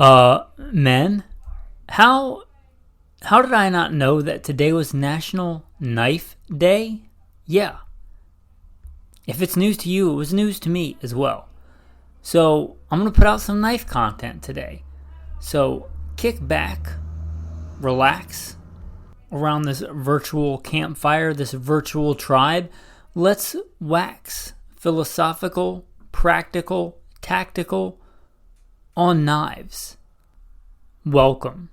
Men, how did I not know that today was National Knife Day? Yeah. If it's news to you, it was news to me as well. So, I'm going to put out some knife content today. So, kick back, relax around this virtual campfire, this virtual tribe. Let's wax philosophical, practical, tactical on knives. Welcome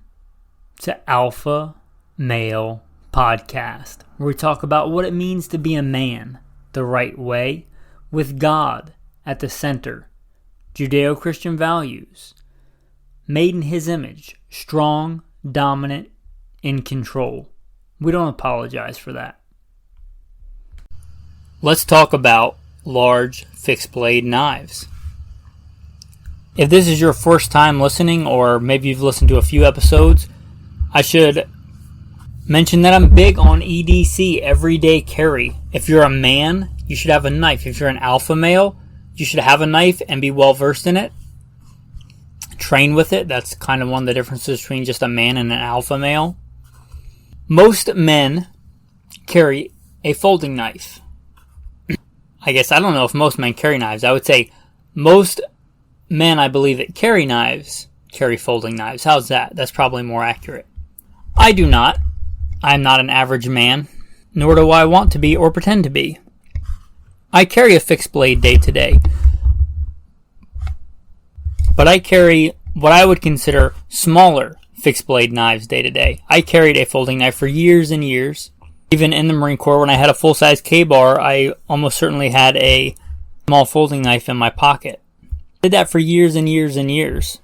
to Alpha Male Podcast, where we talk about what it means to be a man the right way, with God at the center, Judeo-Christian values, made in His image, strong, dominant, in control. We don't apologize for that. Let's talk about large fixed blade knives. If this is your first time listening, or maybe you've listened to a few episodes, I should mention that I'm big on EDC, everyday carry. If you're a man, you should have a knife. If you're an alpha male, you should have a knife and be well versed in it. Train with it. That's kind of one of the differences between just a man and an alpha male. Most men carry a folding knife. I guess I don't know if most men carry knives. I would say most men, I believe, that carry knives carry folding knives. How's that? That's probably more accurate. I do not. I'm not an average man, nor do I want to be or pretend to be. I carry a fixed blade day to day, but I carry what I would consider smaller fixed blade knives day to day. I carried a folding knife for years and years. Even in the Marine Corps, when I had a full-size K-bar, I almost certainly had a small folding knife in my pocket. I did that for years and years and years.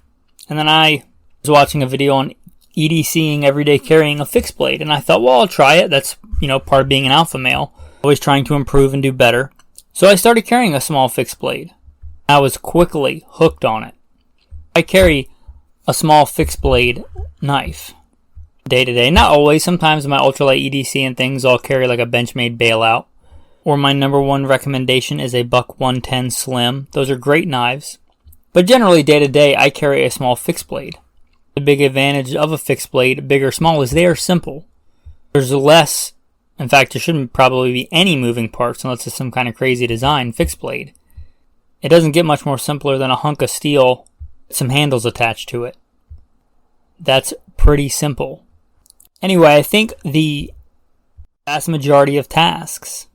And then I was watching a video on EDCing everyday carrying a fixed blade, and I thought, well, I'll try it. That's, part of being an alpha male. Always trying to improve and do better. So I started carrying a small fixed blade. I was quickly hooked on it. I carry a small fixed blade knife day to day. Not always. Sometimes my ultralight EDC and things, I'll carry like a Benchmade bailout. Or my number one recommendation is a Buck 110 Slim. Those are great knives. But generally, day to day, I carry a small fixed blade. The big advantage of a fixed blade, big or small, is they are simple. There's less, in fact, there shouldn't probably be any moving parts unless it's some kind of crazy design fixed blade. It doesn't get much more simpler than a hunk of steel with some handles attached to it. That's pretty simple. Anyway, I think the vast majority of tasks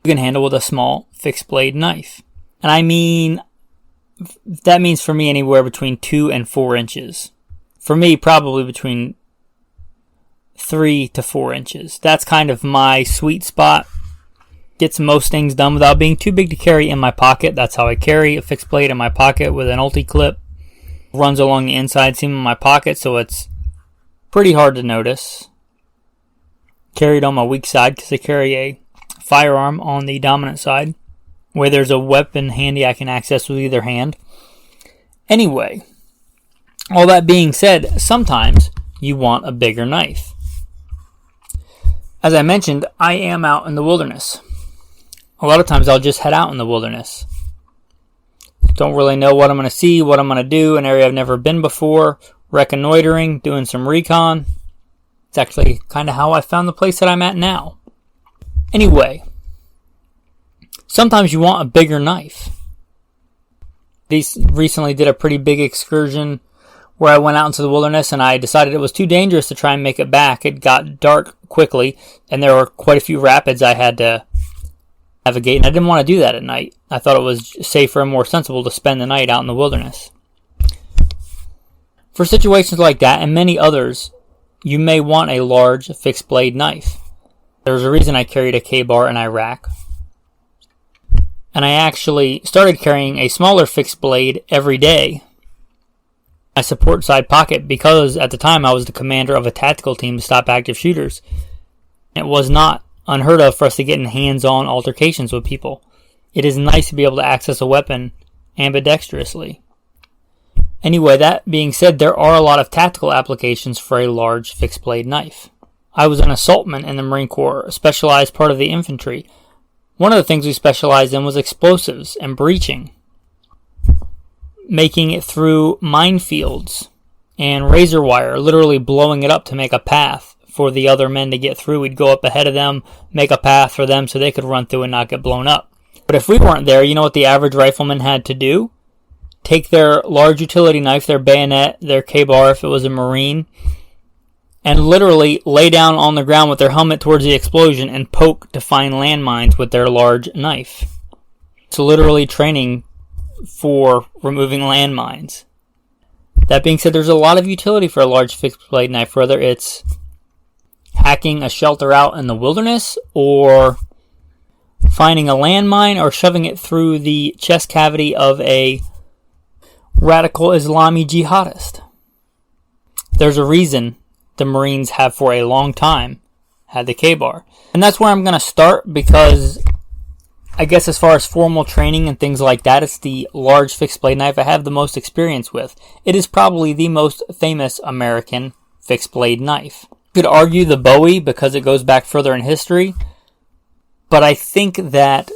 you can handle with a small fixed blade knife. And I mean, that means for me anywhere between 2 and 4 inches. For me, probably between 3 to 4 inches. That's kind of my sweet spot. Gets most things done without being too big to carry in my pocket. That's how I carry a fixed blade in my pocket with an ulti-clip. Runs along the inside seam of my pocket, so it's pretty hard to notice. Carried on my weak side because I carry a firearm on the dominant side, where there's a weapon handy I can access with either hand. Anyway, all that being said, sometimes you want a bigger knife. As I mentioned, I am out in the wilderness. A lot of times I'll just head out in the wilderness. Don't really know what I'm going to see, what I'm going to do, an area I've never been before, reconnoitering, doing some recon. It's actually kind of how I found the place that I'm at now. Anyway, sometimes you want a bigger knife. Recently did a pretty big excursion where I went out into the wilderness and I decided it was too dangerous to try and make it back. It got dark quickly and there were quite a few rapids I had to navigate, and I didn't want to do that at night. I thought it was safer and more sensible to spend the night out in the wilderness. For situations like that and many others, you may want a large fixed blade knife. There's a reason I carried a K-bar in Iraq. And I actually started carrying a smaller fixed blade every day. My support side pocket, because at the time I was the commander of a tactical team to stop active shooters. It was not unheard of for us to get in hands-on altercations with people. It is nice to be able to access a weapon ambidextrously. Anyway, that being said, there are a lot of tactical applications for a large fixed blade knife. I was an assaultman in the Marine Corps, a specialized part of the infantry. One of the things we specialized in was explosives and breaching. Making it through minefields and razor wire, literally blowing it up to make a path for the other men to get through. We'd go up ahead of them, make a path for them so they could run through and not get blown up. But if we weren't there, you know what the average rifleman had to do? Take their large utility knife, their bayonet, their K-bar if it was a Marine, and literally lay down on the ground with their helmet towards the explosion and poke to find landmines with their large knife. It's literally training for removing landmines. That being said, there's a lot of utility for a large fixed blade knife, whether it's hacking a shelter out in the wilderness or finding a landmine or shoving it through the chest cavity of a radical Islami jihadist. There's a reason the Marines have for a long time had the K-bar. And that's where I'm going to start, because I guess as far as formal training and things like that, it's the large fixed blade knife I have the most experience with. It is probably the most famous American fixed blade knife. You could argue the Bowie because it goes back further in history, but I think that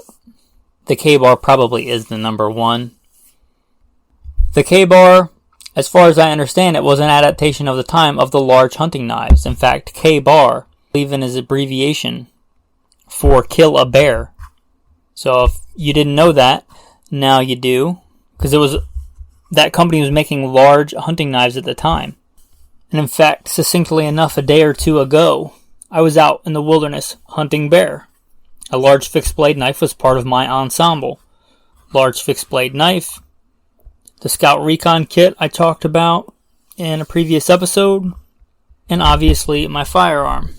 the K-bar probably is the number one. The K-bar, as far as I understand it, was an adaptation of the time of the large hunting knives. In fact, K-bar even is abbreviation for kill a bear. So if you didn't know that, now you do, because that company was making large hunting knives at the time. And in fact, succinctly enough, a day or two ago, I was out in the wilderness hunting bear. A large fixed blade knife was part of my ensemble. Large fixed blade knife, the Scout Recon kit I talked about in a previous episode, and obviously my firearm.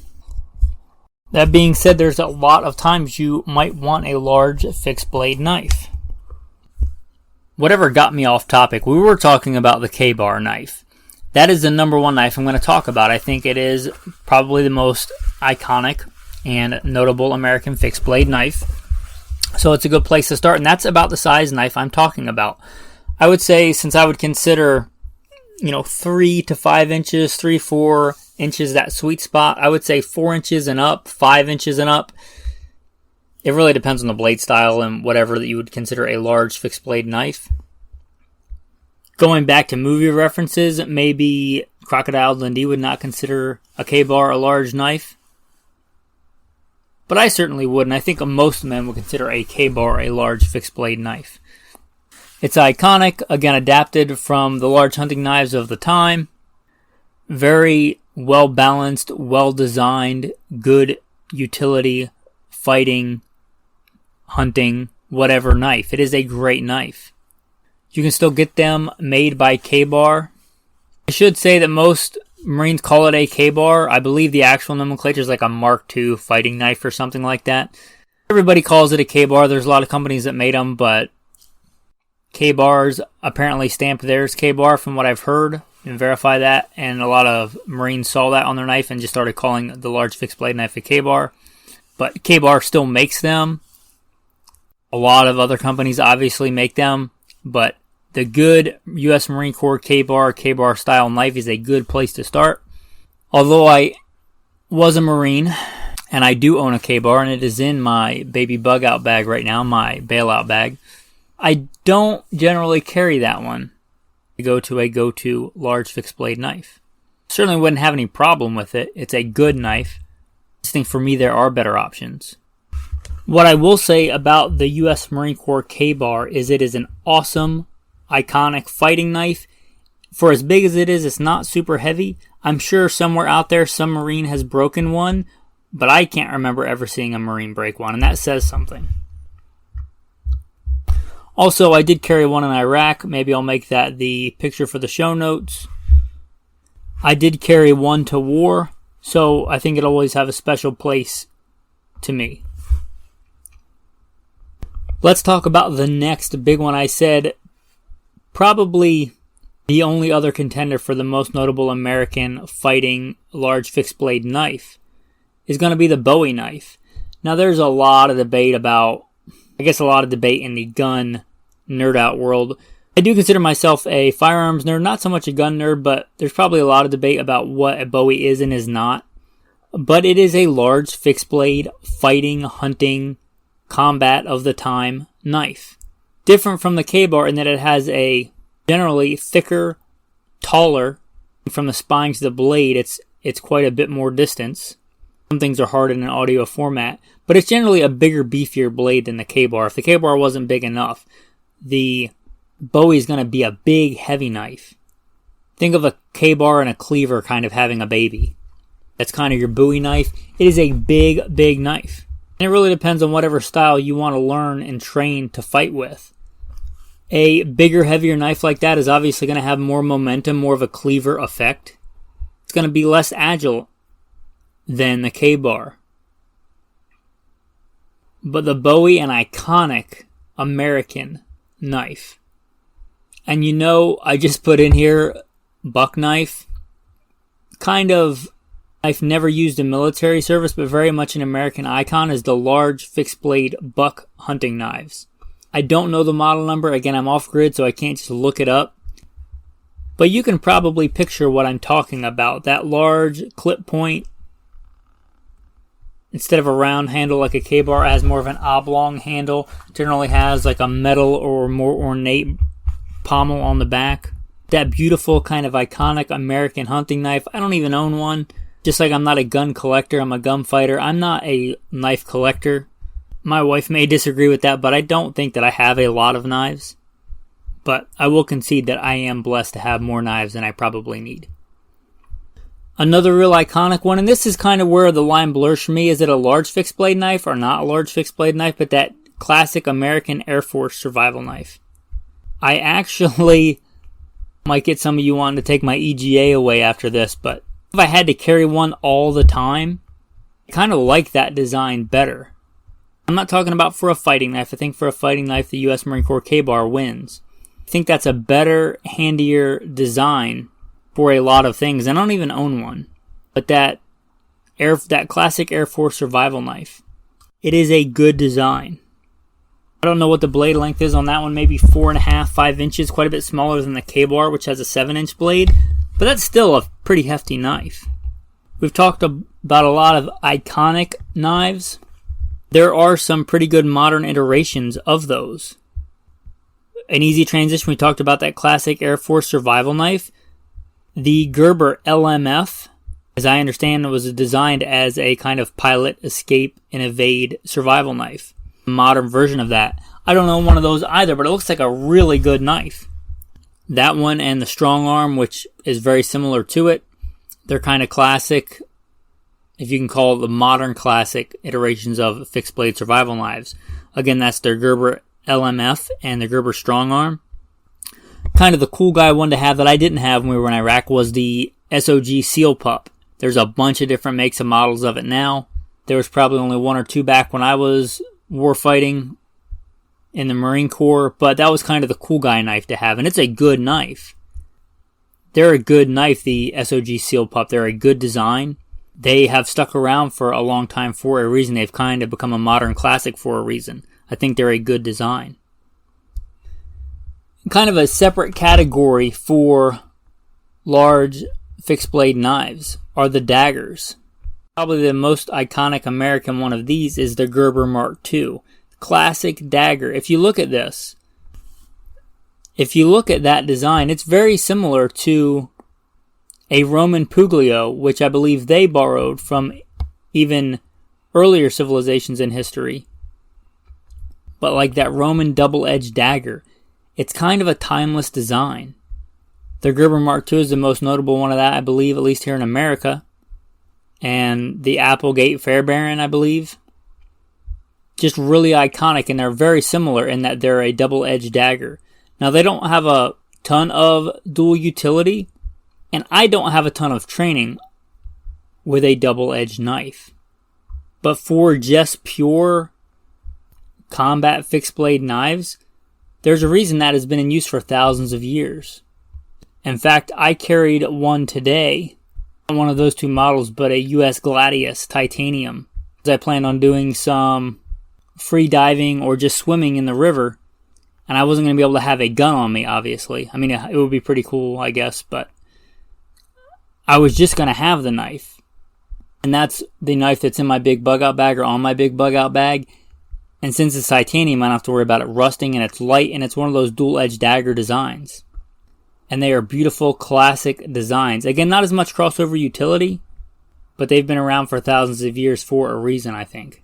That being said, there's a lot of times you might want a large fixed blade knife. Whatever got me off topic, we were talking about the K-bar knife. That is the number one knife I'm going to talk about. I think it is probably the most iconic and notable American fixed blade knife. So it's a good place to start, and that's about the size knife I'm talking about. I would say, since I would consider, 3 to 5 inches, 4 inches, that sweet spot, I would say 4 inches and up, 5 inches and up. It really depends on the blade style and whatever that you would consider a large fixed blade knife. Going back to movie references, maybe Crocodile Dundee would not consider a K-bar a large knife. But I certainly would, and I think most men would consider a K-bar a large fixed blade knife. It's iconic, again adapted from the large hunting knives of the time. Very well balanced, well designed, good utility, fighting, hunting, whatever knife. It is a great knife. You can still get them made by K-bar. I should say that most Marines call it a K-bar. I believe the actual nomenclature is like a Mark II fighting knife or something like that. Everybody calls it a K-bar. There's a lot of companies that made them, but K-bars apparently stamped theirs K-bar from what I've heard, and verify that, and a lot of Marines saw that on their knife and just started calling the large fixed blade knife a K-bar. But K-bar still makes them. A lot of other companies obviously make them, but the good U.S. Marine Corps K-bar style knife is a good place to start. Although I was a Marine, and I do own a K-bar, and it is in my baby bug out bag right now, my bailout bag, I don't generally carry that one to go to a go-to large fixed blade knife. Certainly wouldn't have any problem with it. It's a good knife. I just think for me there are better options. What I will say about the U.S. Marine Corps K-bar is it is an awesome, iconic fighting knife. For as big as it is, it's not super heavy. I'm sure somewhere out there some Marine has broken one, but I can't remember ever seeing a Marine break one, and that says something. Also, I did carry one in Iraq. Maybe I'll make that the picture for the show notes. I did carry one to war, so I think it'll always have a special place to me. Let's talk about the next big one. I said probably the only other contender for the most notable American fighting large fixed blade knife is going to be the Bowie knife. Now, there's a lot of debate in the gun nerd out world. I do consider myself a firearms nerd, not so much a gun nerd, but there's probably a lot of debate about what a Bowie is and is not. But it is a large fixed blade fighting, hunting, combat of the time knife. Different from the K-bar in that it has a generally thicker, taller From the spine to the blade, it's quite a bit more distance. Some things are hard in an audio format, but it's generally a bigger, beefier blade than the K-bar. If the K-bar wasn't big enough, the Bowie is going to be a big, heavy knife. Think of a K-bar and a cleaver kind of having a baby. That's kind of your Bowie knife. It is a big, big knife. And it really depends on whatever style you want to learn and train to fight with. A bigger, heavier knife like that is obviously going to have more momentum, more of a cleaver effect. It's going to be less agile than the K-bar. But the Bowie, an iconic American knife. And I just put in here buck knife. Kind of knife never used in military service, but very much an American icon, is the large fixed blade buck hunting knives. I don't know the model number. Again, I'm off grid, so I can't just look it up. But you can probably picture what I'm talking about. That large clip point, instead of a round handle like a K-bar, it has more of an oblong handle. Generally has like a metal or more ornate pommel on the back. That beautiful kind of iconic American hunting knife. I don't even own one. Just like I'm not a gun collector, I'm a gun fighter. I'm not a knife collector. My wife may disagree with that, but I don't think that I have a lot of knives. But I will concede that I am blessed to have more knives than I probably need. Another real iconic one, and this is kind of where the line blurs for me. Is it a large fixed blade knife or not a large fixed blade knife? But that classic American Air Force survival knife. I actually might get some of you wanting to take my EGA away after this, but if I had to carry one all the time, I kind of like that design better. I'm not talking about for a fighting knife. I think for a fighting knife, the U.S. Marine Corps K-bar wins. I think that's a better, handier design for a lot of things. I don't even own one. But that classic Air Force survival knife, it is a good design. I don't know what the blade length is on that one. Maybe 4.5, 5 inches. Quite a bit smaller than the K-bar, which has a 7-inch blade. But that's still a pretty hefty knife. We've talked about a lot of iconic knives. There are some pretty good modern iterations of those. An easy transition, we talked about that classic Air Force survival knife. The Gerber LMF, as I understand, was designed as a kind of pilot, escape, and evade survival knife. A modern version of that. I don't know one of those either, but it looks like a really good knife. That one and the Strong Arm, which is very similar to it, they're kind of classic, if you can call it the modern classic iterations of fixed blade survival knives. Again, that's their Gerber LMF and the Gerber Strong Arm. Kind of the cool guy one to have that I didn't have when we were in Iraq was the SOG Seal Pup. There's a bunch of different makes and models of it now. There was probably only one or two back when I was warfighting in the Marine Corps, but that was kind of the cool guy knife to have, and it's a good knife. They're a good knife, the SOG Seal Pup. They're a good design. They have stuck around for a long time for a reason. They've kind of become a modern classic for a reason. I think they're a good design. Kind of a separate category for large fixed blade knives are the daggers. Probably the most iconic American one of these is the Gerber Mark II. Classic dagger. If you look at this, if you look at that design, it's very similar to a Roman Puglio, which I believe they borrowed from even earlier civilizations in history. But like that Roman double-edged dagger, it's kind of a timeless design. The Gerber Mark II is the most notable one of that, I believe, at least here in America. And the Applegate Fairbairn, I believe. Just really iconic, and they're very similar in that they're a double-edged dagger. Now, they don't have a ton of dual utility, and I don't have a ton of training with a double-edged knife. But for just pure combat fixed-blade knives, there's a reason that has been in use for thousands of years. In fact, I carried one today, not one of those two models, but a US Gladius titanium. I planned on doing some free diving or just swimming in the river, and I wasn't going to be able to have a gun on me, obviously. I mean, it would be pretty cool, I guess, but I was just going to have the knife. And that's the knife that's in my big bug out bag or on my big bug out bag. And since it's titanium, I don't have to worry about it rusting, and it's light, and it's one of those dual-edged dagger designs. and they are beautiful classic designs. Again, not as much crossover utility, but they've been around for thousands of years for a reason, I think.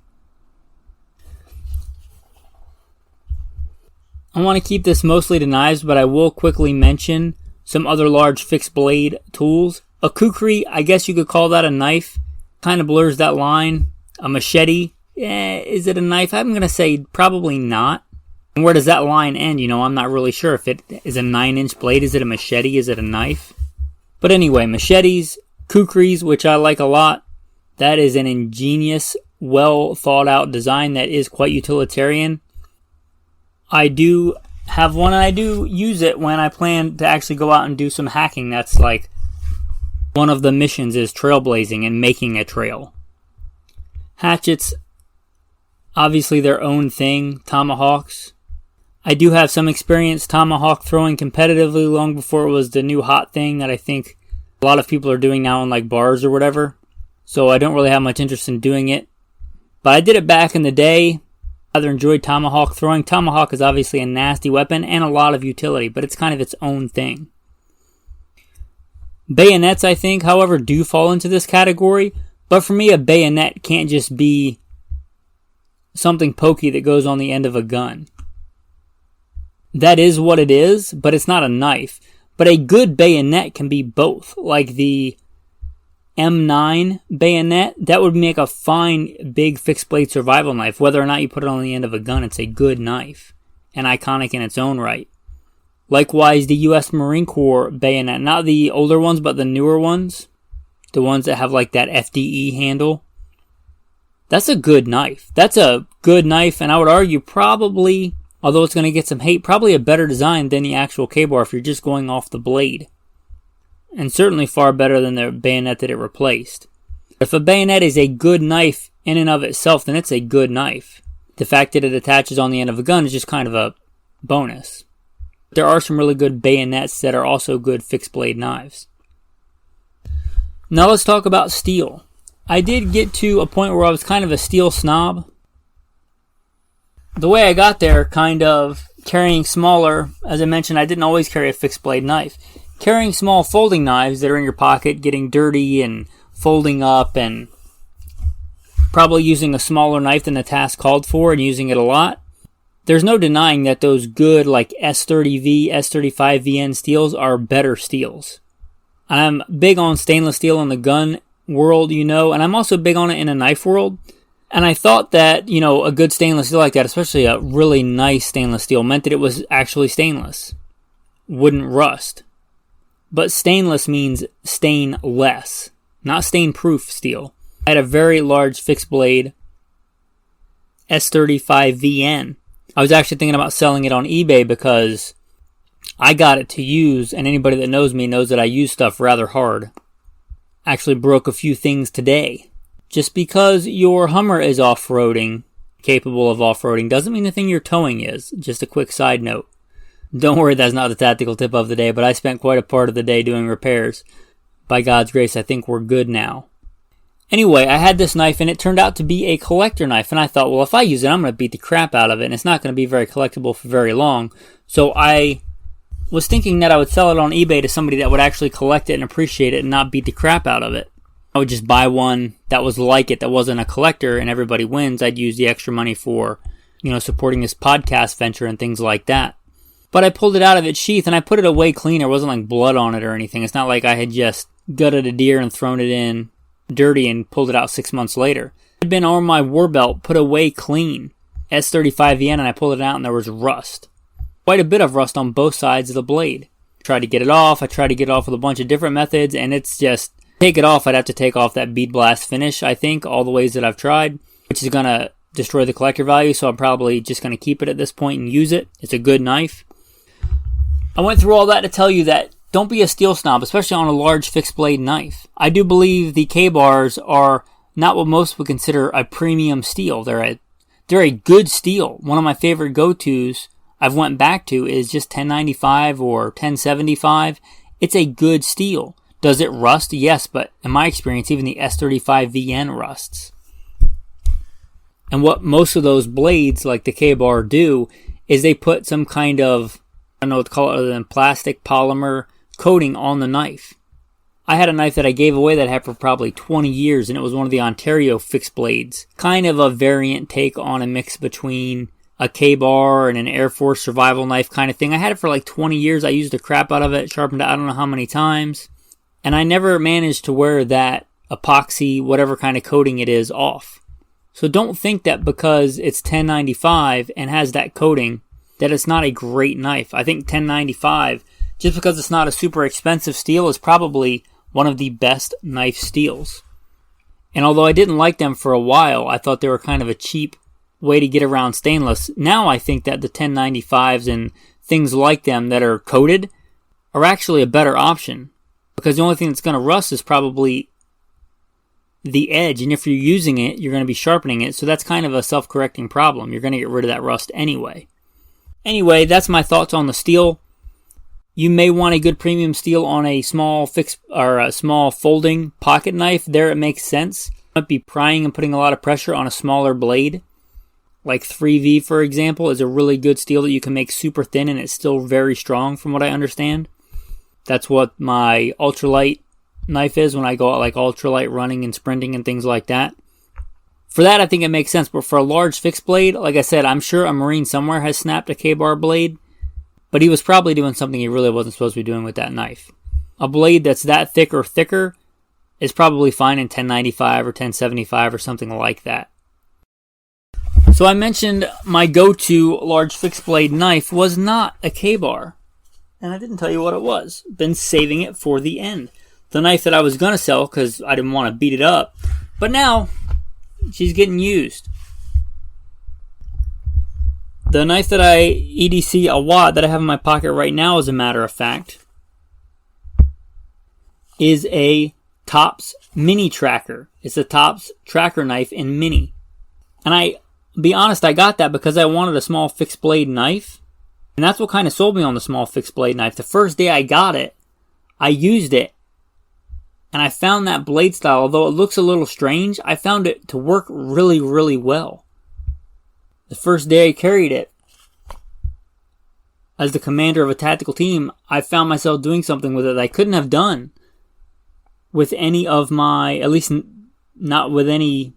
I want to keep this mostly to knives, but I will quickly mention some other large fixed blade tools. A kukri, I guess you could call that a knife. Kind of blurs that line. A machete, is it a knife? I'm going to say probably not. And where does that line end? I'm not really sure. If it is a 9-inch blade, is it a machete? Is it a knife? But anyway, machetes, kukris, which I like a lot. That is an ingenious, well thought out design that is quite utilitarian. I do have one, and I do use it when I plan to actually go out and do some hacking. That's like one of the missions is trailblazing and making a trail. Hatchets, obviously their own thing. Tomahawks. I do have some experience tomahawk throwing competitively long before it was the new hot thing that I think a lot of people are doing now in like bars or whatever. So I don't really have much interest in doing it. But I did it back in the day. Rather enjoyed tomahawk throwing. Tomahawk is obviously a nasty weapon and a lot of utility, but it's kind of its own thing. Bayonets, I think, however, do fall into this category. But for me, a bayonet can't just be something pokey that goes on the end of a gun. That is what it is, but it's not a knife. But a good bayonet can be both. Like the M9 bayonet, that would make a fine big fixed blade survival knife. Whether or not you put it on the end of a gun, it's a good knife and iconic in its own right. Likewise, the U.S. Marine Corps bayonet, not the older ones, but the newer ones, the ones that have like that FDE handle. That's a good knife. That's a good knife, and I would argue probably, although it's going to get some hate, probably a better design than the actual K-bar if you're just going off the blade. And certainly far better than the bayonet that it replaced. If a bayonet is a good knife in and of itself, then it's a good knife. The fact that it attaches on the end of a gun is just kind of a bonus. There are some really good bayonets that are also good fixed blade knives. Now let's talk about steel. I did get to a point where I was kind of a steel snob. The way I got there, kind of carrying smaller, as I mentioned, I didn't always carry a fixed blade knife. Carrying small folding knives that are in your pocket, getting dirty and folding up, and probably using a smaller knife than the task called for and using it a lot. There's no denying that those good like S30V, S35VN steels are better steels. And I'm big on stainless steel in the gun world, and I'm also big on it in a knife world. And I thought that, a good stainless steel like that, especially a really nice stainless steel, meant that it was actually stainless. Wouldn't rust. But stainless means stainless, not stain-proof steel. I had a very large fixed blade S35VN. I was actually thinking about selling it on eBay because I got it to use, and anybody that knows me knows that I use stuff rather hard. Actually broke a few things today. Just because your Hummer is off-roading, capable of off-roading, doesn't mean the thing you're towing is. Just a quick side note. Don't worry, that's not the tactical tip of the day, but I spent quite a part of the day doing repairs. By God's grace, I think we're good now. Anyway, I had this knife, and it turned out to be a collector knife, and I thought, well, if I use it, I'm going to beat the crap out of it, and it's not going to be very collectible for very long. So I was thinking that I would sell it on eBay to somebody that would actually collect it and appreciate it and not beat the crap out of it. I would just buy one that was like it, that wasn't a collector, and everybody wins. I'd use the extra money for, supporting this podcast venture and things like that. But I pulled it out of its sheath and I put it away clean. There wasn't like blood on it or anything. It's not like I had just gutted a deer and thrown it in dirty and pulled it out 6 months later. It had been on my war belt, put away clean. S35VN, and I pulled it out and there was rust. Quite a bit of rust on both sides of the blade. Tried to get it off. I tried to get it off with a bunch of different methods, and it's just, take it off, I'd have to take off that bead blast finish, I think, all the ways that I've tried, which is going to destroy the collector value, so I'm probably just going to keep it at this point and use it. It's a good knife. I went through all that to tell you that don't be a steel snob, especially on a large fixed blade knife. I do believe the K-bars are not what most would consider a premium steel. They're a good steel. One of my favorite go-tos I've went back to is just 1095 or 1075. It's a good steel. Does it rust? Yes, but in my experience, even the S35VN rusts. And what most of those blades, like the K-bar, do is they put some kind of I don't know what to call it other than plastic polymer coating on the knife. I had a knife that I gave away that I had for probably 20 years, and it was one of the Ontario fixed blades. Kind of a variant take on a mix between a K-bar and an Air Force survival knife kind of thing. I had it for like 20 years. I used the crap out of it, sharpened it I don't know how many times. And I never managed to wear that epoxy, whatever kind of coating it is, off. So don't think that because it's $10.95 and has that coating, that it's not a great knife. I think $10.95, just because it's not a super expensive steel, is probably one of the best knife steels. And although I didn't like them for a while, I thought they were kind of a cheap way to get around stainless. Now I think that the 1095s and things like them that are coated are actually a better option, because the only thing that's going to rust is probably the edge, and if you're using it, you're going to be sharpening it, so that's kind of a self-correcting problem. You're going to get rid of that rust anyway. Anyway, that's my thoughts on the steel. You may want a good premium steel on a small a small folding pocket knife. There it makes sense. You might be prying and putting a lot of pressure on a smaller blade. Like 3V, for example, is a really good steel that you can make super thin and it's still very strong from what I understand. That's what my ultralight knife is when I go out like ultralight running and sprinting and things like that. For that, I think it makes sense. But for a large fixed blade, like I said, I'm sure a Marine somewhere has snapped a K-bar blade, but he was probably doing something he really wasn't supposed to be doing with that knife. A blade that's that thick or thicker is probably fine in 1095 or 1075 or something like that. So I mentioned my go-to large fixed blade knife was not a K-bar. And I didn't tell you what it was. Been saving it for the end. The knife that I was going to sell because I didn't want to beat it up. But now, she's getting used. The knife that I EDC a watt that I have in my pocket right now, as a matter of fact, is a Tops Mini Tracker. It's a Tops Tracker knife in Mini. And be honest, I got that because I wanted a small fixed blade knife. And that's what kind of sold me on the small fixed blade knife. The first day I got it, I used it. And I found that blade style, although it looks a little strange, I found it to work really, really well. The first day I carried it, as the commander of a tactical team, I found myself doing something with it that I couldn't have done with any of my, at least not with any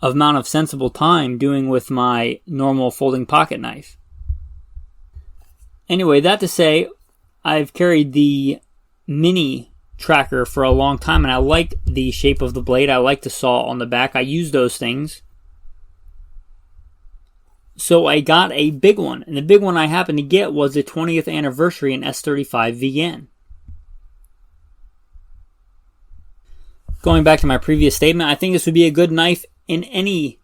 amount of sensible time, doing with my normal folding pocket knife. Anyway, that to say, I've carried the Mini Tracker for a long time, and I like the shape of the blade. I like the saw on the back. I use those things. So I got a big one, and the big one I happened to get was the 20th anniversary in S35VN. Going back to my previous statement, I think this would be a good knife in any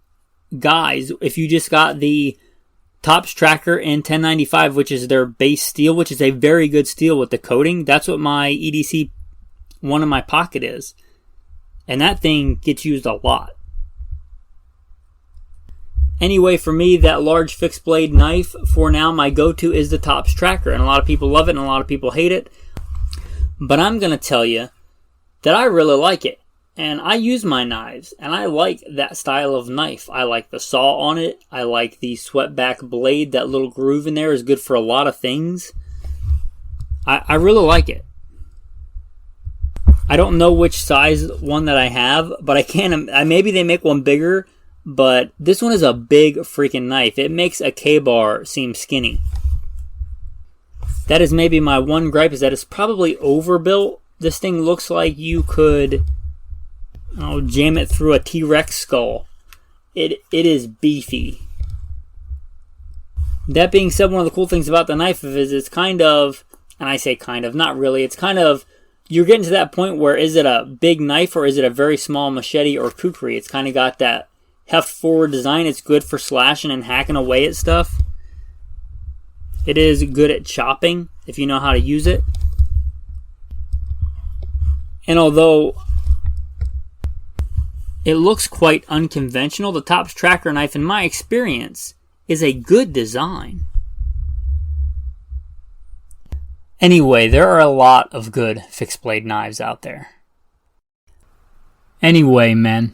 guise. If you just got the Tops Tracker in 1095, which is their base steel, which is a very good steel with the coating, that's what my EDC one in my pocket is. And that thing gets used a lot. Anyway, for me, that large fixed blade knife, for now, my go-to is the Tops Tracker. And a lot of people love it and a lot of people hate it. But I'm going to tell you that I really like it. And I use my knives, and I like that style of knife. I like the saw on it. I like the swept back blade. That little groove in there is good for a lot of things. I really like it. I don't know which size one that I have, but maybe they make one bigger, but this one is a big freaking knife. It makes a K-bar seem skinny. That is maybe my one gripe, is that it's probably overbuilt. This thing looks like you could jam it through a T-Rex skull. It is beefy. That being said, one of the cool things about the knife is it's kind of, and I say kind of, not really, it's kind of, you're getting to that point where is it a big knife or is it a very small machete or kukri? It's kind of got that heft forward design. It's good for slashing and hacking away at stuff. It is good at chopping if you know how to use it. And although it looks quite unconventional, the Tops Tracker knife, in my experience, is a good design. Anyway, there are a lot of good fixed blade knives out there. Anyway, men,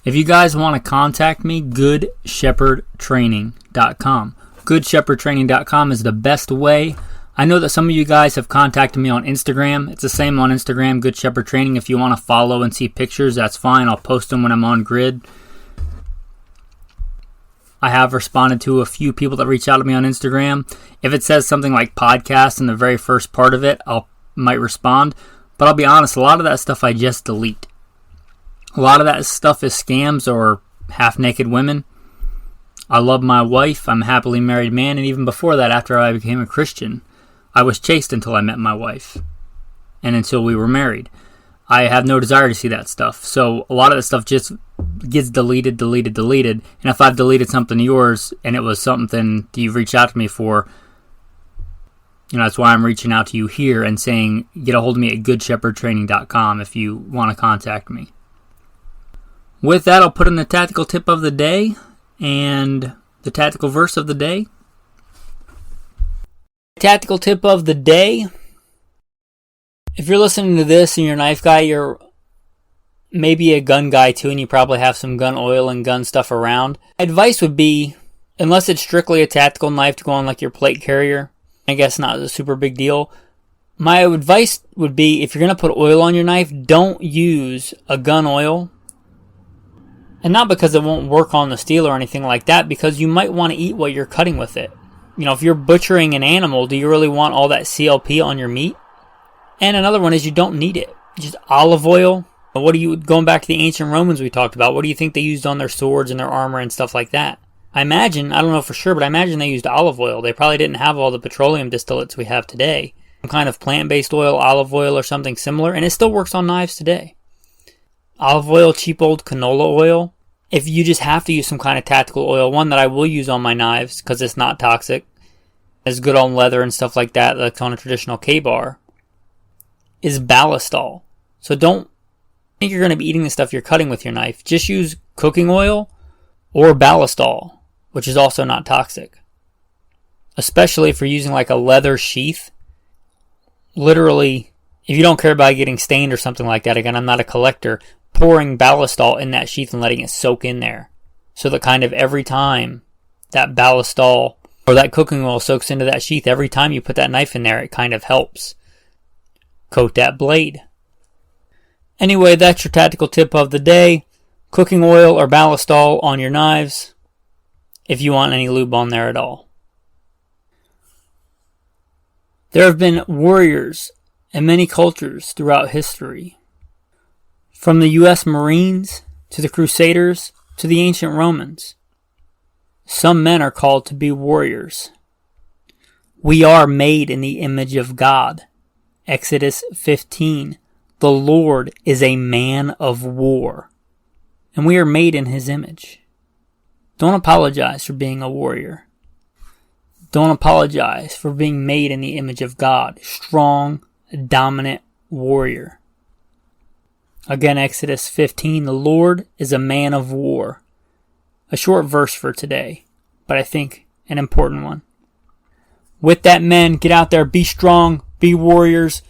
if you guys want to contact me, goodshepherdtraining.com. GoodShepherdTraining.com is the best way. I know that some of you guys have contacted me on Instagram. It's the same on Instagram, Good Shepherd Training. If you want to follow and see pictures, that's fine. I'll post them when I'm on grid. I have responded to a few people that reach out to me on Instagram. If it says something like podcast in the very first part of it, might respond. But I'll be honest, a lot of that stuff I just delete. A lot of that stuff is scams or half-naked women. I love my wife. I'm a happily married man. And even before that, after I became a Christian, I was chaste until I met my wife and until we were married. I have no desire to see that stuff. So a lot of that stuff just gets deleted. And if I've deleted something of yours and it was something that you've reached out to me for, that's why I'm reaching out to you here and saying get a hold of me at goodshepherdtraining.com if you want to contact me. With that, I'll put in the tactical tip of the day and the tactical verse of the day. Tactical tip of the day. If you're listening to this and you're a knife guy, you're maybe a gun guy too, and you probably have some gun oil and gun stuff around. Advice would be, unless it's strictly a tactical knife to go on like your plate carrier, I guess not a super big deal. My advice would be, if you're going to put oil on your knife, don't use a gun oil. And not because it won't work on the steel or anything like that, because you might want to eat what you're cutting with it. If you're butchering an animal, do you really want all that CLP on your meat? And another one is you don't need it. Just olive oil. Going back to the ancient Romans we talked about, what do you think they used on their swords and their armor and stuff like that? I don't know for sure, but I imagine they used olive oil. They probably didn't have all the petroleum distillates we have today. Some kind of plant-based oil, olive oil, or something similar, and it still works on knives today. Olive oil, cheap old canola oil. If you just have to use some kind of tactical oil, one that I will use on my knives because it's not toxic, it's good on leather and stuff like that, like on a traditional K-bar, is ballistol. So don't think you're going to be eating the stuff you're cutting with your knife. Just use cooking oil or ballistol, which is also not toxic. Especially if you're using like a leather sheath. Literally, if you don't care about getting stained or something like that, again, I'm not a collector, pouring ballistol in that sheath and letting it soak in there. So that kind of every time that ballistol or that cooking oil soaks into that sheath, every time you put that knife in there, it kind of helps coat that blade. Anyway, that's your tactical tip of the day. Cooking oil or ballistol on your knives if you want any lube on there at all. There have been warriors in many cultures throughout history. From the U.S. Marines to the Crusaders to the ancient Romans. Some men are called to be warriors. We are made in the image of God. Exodus 15. The Lord is a man of war. And we are made in his image. Don't apologize for being a warrior. Don't apologize for being made in the image of God. Strong, dominant warrior. Again, Exodus 15, the Lord is a man of war. A short verse for today, but I think an important one. With that, men, get out there, be strong, be warriors,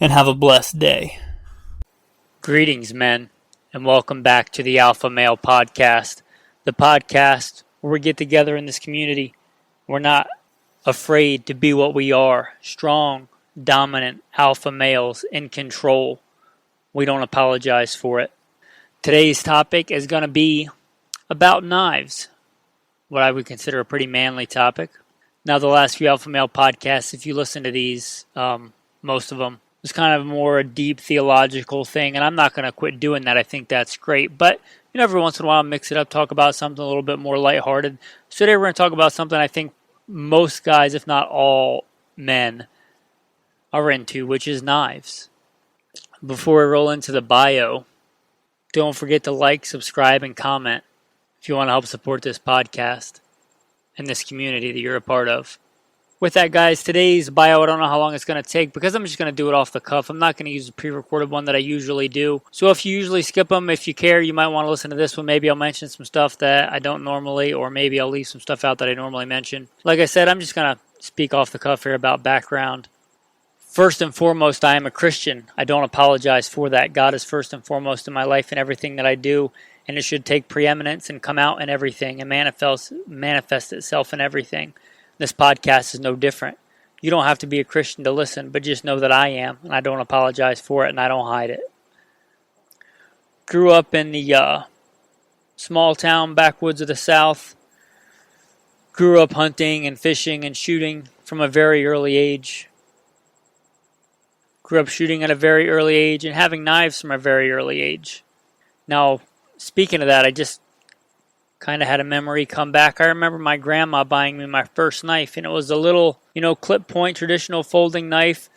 and have a blessed day. Greetings, men, and welcome back to the Alpha Male Podcast, the podcast where we get together in this community. We're not afraid to be what we are, strong, dominant alpha males in control. We don't apologize for it. Today's topic is going to be about knives, what I would consider a pretty manly topic. Now, the last few Alpha Male podcasts, if you listen to these, most of them, it's kind of more a deep theological thing, and I'm not going to quit doing that. I think that's great. But every once in a while, I'll mix it up, talk about something a little bit more lighthearted. So today we're going to talk about something I think most guys, if not all men, are into, which is knives. Before we roll into the bio, don't forget to like, subscribe, and comment if you want to help support this podcast and this community that you're a part of. With that, guys, today's bio, I don't know how long it's going to take because I'm just going to do it off the cuff. I'm not going to use a pre-recorded one that I usually do. So if you usually skip them, if you care, you might want to listen to this one. Maybe I'll mention some stuff that I don't normally, or maybe I'll leave some stuff out that I normally mention. Like I said, I'm just going to speak off the cuff here about background. First and foremost, I am a Christian. I don't apologize for that. God is first and foremost in my life and everything that I do. and it should take preeminence and come out in everything and manifest itself in everything. This podcast is no different. You don't have to be a Christian to listen, but just know that I am, and I don't apologize for it, and I don't hide it. Grew up in the small town backwoods of the South. Grew up hunting and fishing and shooting from a very early age. Grew up shooting at a very early age and having knives from a very early age. Now, speaking of that, I just kind of had a memory come back. I remember my grandma buying me my first knife, and it was a little, clip point traditional folding knife.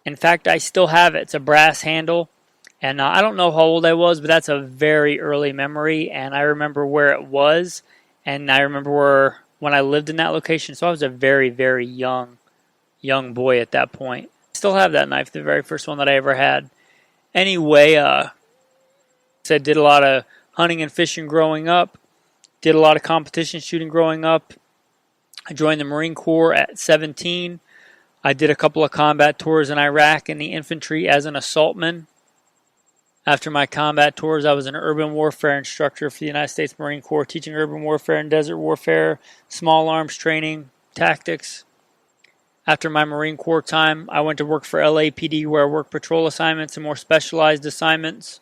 In fact, I still have it. It's a brass handle, and I don't know how old I was, but that's a very early memory, and I remember where it was, and I remember when I lived in that location, so I was a very, very young boy at that point. Still have that knife, the very first one that I ever had. Anyway, did a lot of hunting and fishing growing up. Did a lot of competition shooting growing up. I joined the Marine Corps at 17. I did a couple of combat tours in Iraq in the infantry as an assaultman. After my combat tours, I was an urban warfare instructor for the United States Marine Corps, teaching urban warfare and desert warfare, small arms training, tactics. After my Marine Corps time, I went to work for LAPD, where I worked patrol assignments and more specialized assignments.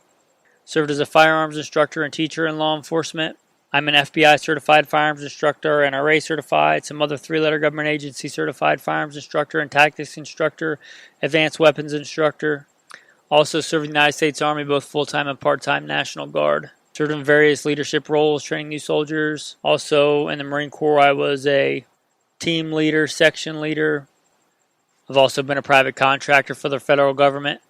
Served as a firearms instructor and teacher in law enforcement. I'm an FBI certified firearms instructor, NRA certified, some other 3-letter government agency certified firearms instructor and tactics instructor, advanced weapons instructor. Also served in the United States Army, both full-time and part-time National Guard. Served in various leadership roles, training new soldiers. Also in the Marine Corps, I was a team leader, section leader. I've also been a private contractor for the federal government.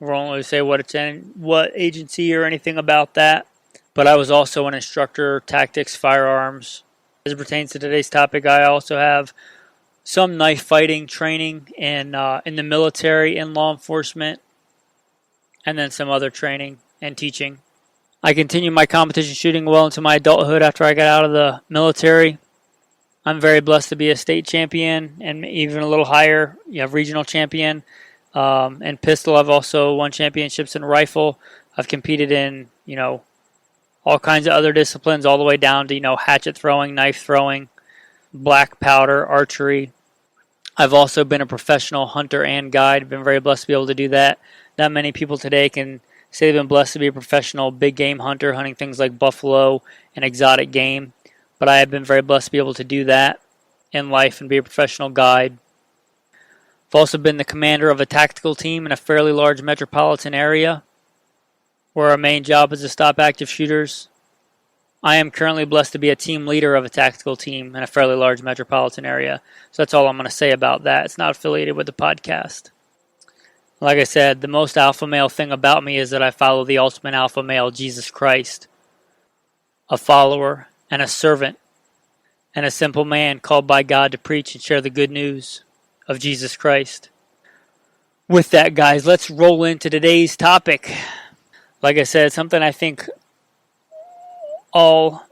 We won't really say what agency or anything about that. But I was also an instructor, tactics, firearms. As it pertains to today's topic, I also have some knife fighting training in the military, in law enforcement, and then some other training and teaching. I continued my competition shooting well into my adulthood after I got out of the military. I'm very blessed to be a state champion and even a little higher, regional champion. In pistol, I've also won championships in rifle. I've competed in, all kinds of other disciplines, all the way down to, hatchet throwing, knife throwing, black powder, archery. I've also been a professional hunter and guide. I've been very blessed to be able to do that. Not many people today can say they've been blessed to be a professional big game hunter, hunting things like buffalo and exotic game. But I have been very blessed to be able to do that in life and be a professional guide. I've also been the commander of a tactical team in a fairly large metropolitan area, where our main job is to stop active shooters. I am currently blessed to be a team leader of a tactical team in a fairly large metropolitan area. So that's all I'm going to say about that. It's not affiliated with the podcast. Like I said, the most alpha male thing about me is that I follow the ultimate alpha male, Jesus Christ. A follower and a servant and a simple man called by God to preach and share the good news of Jesus Christ. With that, guys, let's roll into today's topic. Like I said, something I think all,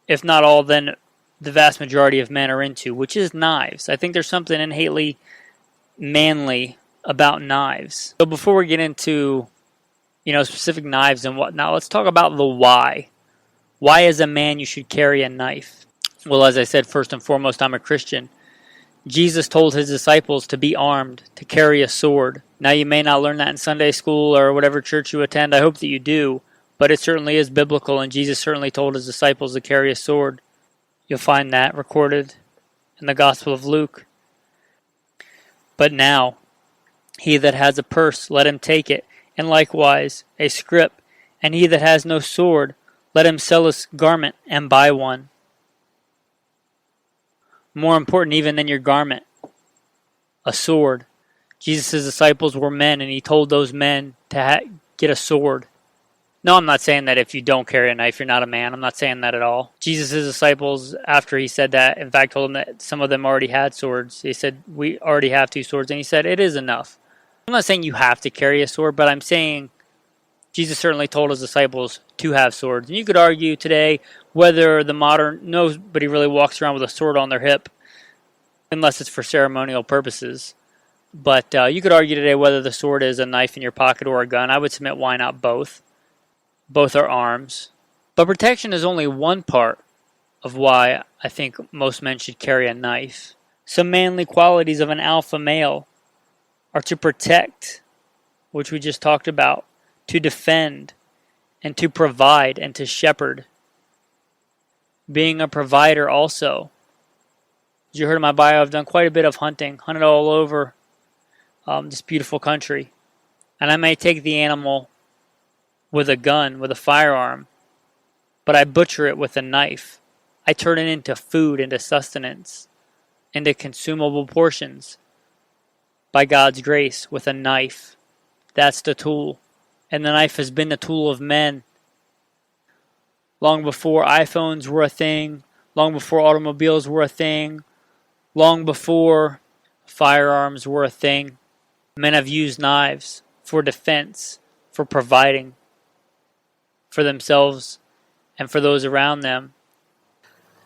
if not all, then the vast majority of men are into, which is knives. I think there's something innately manly about knives. So before we get into, specific knives and whatnot, let's talk about the why. Why, as a man, you should carry a knife? Well, as I said, first and foremost, I'm a Christian. Jesus told his disciples to be armed, to carry a sword. Now, you may not learn that in Sunday school or whatever church you attend. I hope that you do. But it certainly is biblical, and Jesus certainly told his disciples to carry a sword. You'll find that recorded in the Gospel of Luke. But now, he that has a purse, let him take it, and likewise a scrip. And he that has no sword, let him sell his garment and buy one. More important even than your garment, a sword. Jesus' disciples were men, and he told those men to get a sword. No, I'm not saying that if you don't carry a knife, you're not a man. I'm not saying that at all. Jesus' disciples, after he said that, in fact, told them that some of them already had swords. He said, we already have 2 swords. And he said, it is enough. I'm not saying you have to carry a sword, but I'm saying Jesus certainly told his disciples to have swords. And you could argue today whether the modern, nobody really walks around with a sword on their hip, unless it's for ceremonial purposes. But you could argue today whether the sword is a knife in your pocket or a gun. I would submit, why not both? Both are arms. But protection is only one part of why I think most men should carry a knife. Some manly qualities of an alpha male are to protect, which we just talked about, to defend, and to provide and to shepherd. Being a provider also. As you heard in my bio, I've done quite a bit of hunting, hunted all over this beautiful country. And I may take the animal with a gun, with a firearm, but I butcher it with a knife. I turn it into food, into sustenance, into consumable portions. By God's grace, with a knife. That's the tool. And the knife has been the tool of men. Long before iPhones were a thing, long before automobiles were a thing, long before firearms were a thing, men have used knives for defense, for providing for themselves and for those around them.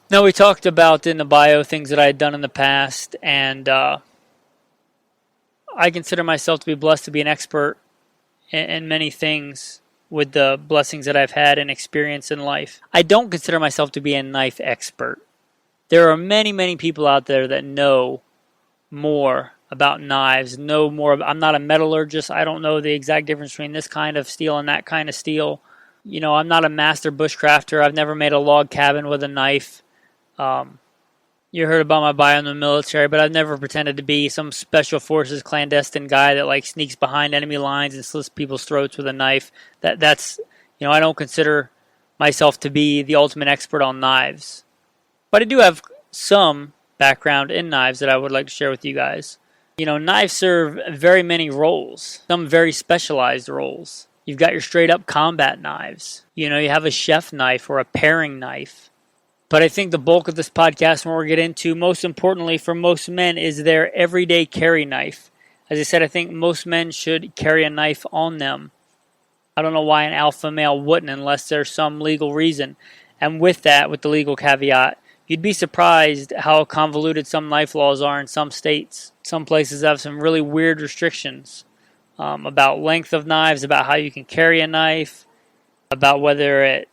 Now, we talked about in the bio things that I had done in the past, and I consider myself to be blessed to be an expert in many things with the blessings that I've had and experienced in life. I don't consider myself to be a knife expert. There are many, many people out there that know more about knives, know more. I'm not a metallurgist. I don't know the exact difference between this kind of steel and that kind of steel. You know, I'm not a master bushcrafter. I've never made a log cabin with a knife. You heard about my bio in the military, but I've never pretended to be some special forces clandestine guy that like sneaks behind enemy lines and slits people's throats with a knife. That's I don't consider myself to be the ultimate expert on knives. But I do have some background in knives that I would like to share with you guys. Knives serve very many roles, some very specialized roles. You've got your straight up combat knives. You have a chef knife or a paring knife. But I think the bulk of this podcast, and what we're going to get into, most importantly for most men, is their everyday carry knife. As I said, I think most men should carry a knife on them. I don't know why an alpha male wouldn't unless there's some legal reason. And with that, with the legal caveat, you'd be surprised how convoluted some knife laws are in some states. Some places have some really weird restrictions about length of knives, about how you can carry a knife, about whether it,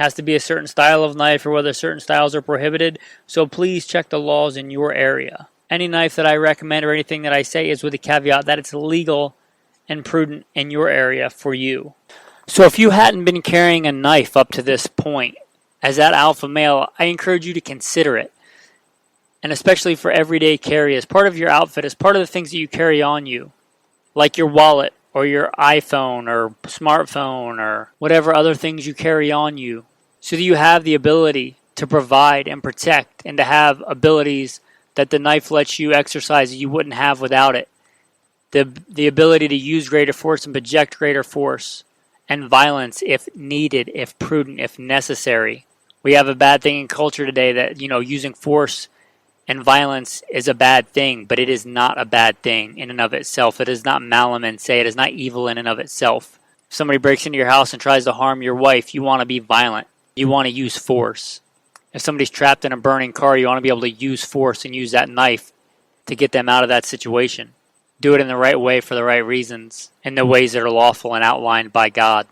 has to be a certain style of knife or whether certain styles are prohibited. So please check the laws in your area. Any knife that I recommend or anything that I say is with the caveat that it's legal and prudent in your area for you. So if you hadn't been carrying a knife up to this point, as that alpha male, I encourage you to consider it. And especially for everyday carry, as part of your outfit, as part of the things that you carry on you, like your wallet, or your iPhone or smartphone or whatever other things you carry on you, so that you have the ability to provide and protect and to have that the knife lets you exercise that you wouldn't have without it. The ability to use greater force and project greater force and violence if needed, if prudent, if necessary. We have a bad thing in culture today that, using force and violence is a bad thing, but it is not a bad thing in and of itself. It is not malum in se. It is not evil in and of itself. If somebody breaks into your house and tries to harm your wife, you want to be violent. You want to use force. If somebody's trapped in a burning car, you want to be able to use force and use that knife to get them out of that situation. Do it in the right way for the right reasons, in the ways that are lawful and outlined by God.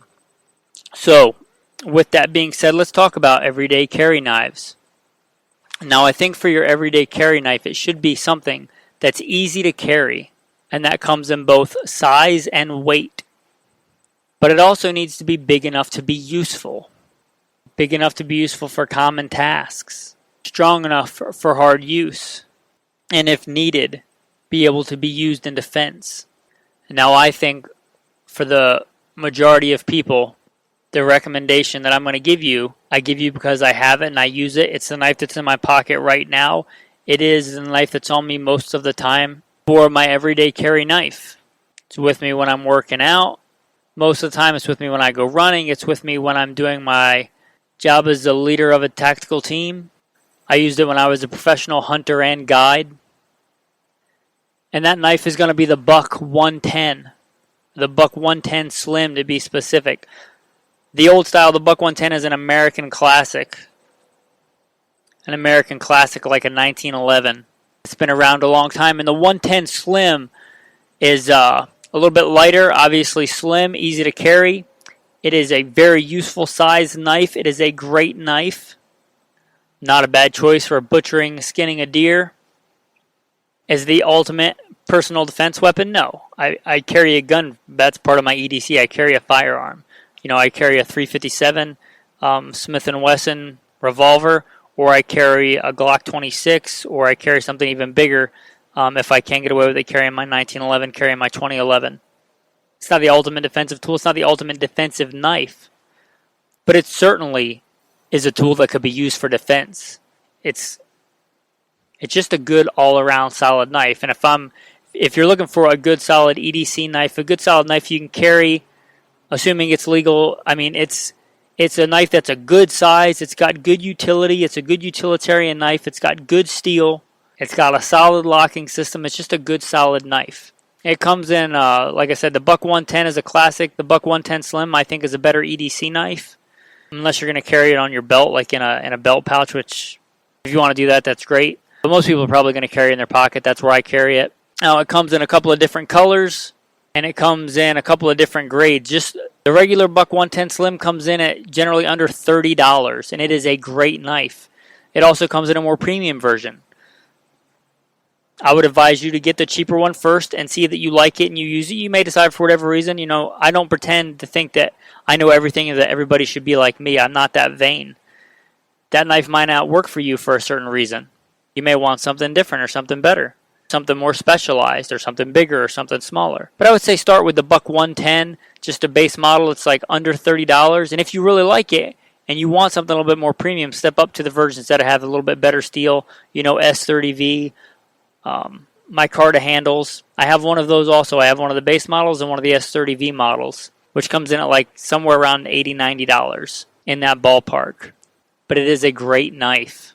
So, with that being said, let's talk about everyday carry knives. Now, I think for your everyday carry knife, it should be something that's easy to carry, and that comes in both size and weight. But it also needs to be big enough to be useful. Big enough to be useful for common tasks. Strong enough for hard use. And if needed, be able to be used in defense. Now, I think for the majority of people, the recommendation that I'm going to give you, I give you because I have it and I use it. It's the knife that's in my pocket right now. It is the knife that's on me most of the time for my everyday carry knife. It's with me when I'm working out. Most of the time it's with me when I go running. It's with me when I'm doing my job as the leader of a tactical team. I used it when I was a professional hunter and guide. And that knife is going to be the Buck 110. The Buck 110 Slim to be specific. The old style, the Buck 110 is an American classic. An American classic like a 1911. It's been around a long time. And the 110 Slim is a little bit lighter, obviously slim, easy to carry. It is a very useful size knife. It is a great knife. Not a bad choice for butchering, skinning a deer. Is the ultimate personal defense weapon? No. I carry a gun. That's part of my EDC. I carry a firearm. I carry a 357 Smith & Wesson revolver, or I carry a Glock 26, or I carry something even bigger if I can't get away with it, carrying my 1911, carrying my 2011. It's not the ultimate defensive tool. It's not the ultimate defensive knife. But it certainly is a tool that could be used for defense. It's just a good all-around solid knife. And if you're looking for a good solid EDC knife, a good solid knife you can carry, assuming it's legal, it's a knife that's a good size. It's got good utility. It's a good utilitarian knife. It's got good steel. It's got a solid locking system. It's just a good solid knife. It comes in, like I said, the Buck 110 is a classic. The Buck 110 Slim, I think, is a better EDC knife. Unless you're going to carry it on your belt, like in a belt pouch, which if you want to do that, that's great. But most people are probably going to carry it in their pocket. That's where I carry it. Now, it comes in a couple of different colors, and it comes in a couple of different grades. Just the regular Buck 110 Slim comes in at generally under $30, and it is a great knife. It also comes in a more premium version. I would advise you to get the cheaper one first and see that you like it and you use it. You may decide for whatever reason. I don't pretend to think that I know everything and that everybody should be like me. I'm not that vain. That knife might not work for you for a certain reason. You may want something different or something better, something more specialized or something bigger or something smaller. But I would say start with the Buck 110, just a base model. It's like under $30. And if you really like it and you want something a little bit more premium, step up to the versions that have a little bit better steel, S30V. Micarta handles. I have one of those also. I have one of the base models and one of the S30V models, which comes in at like somewhere around $80, $90 in that ballpark. But it is a great knife.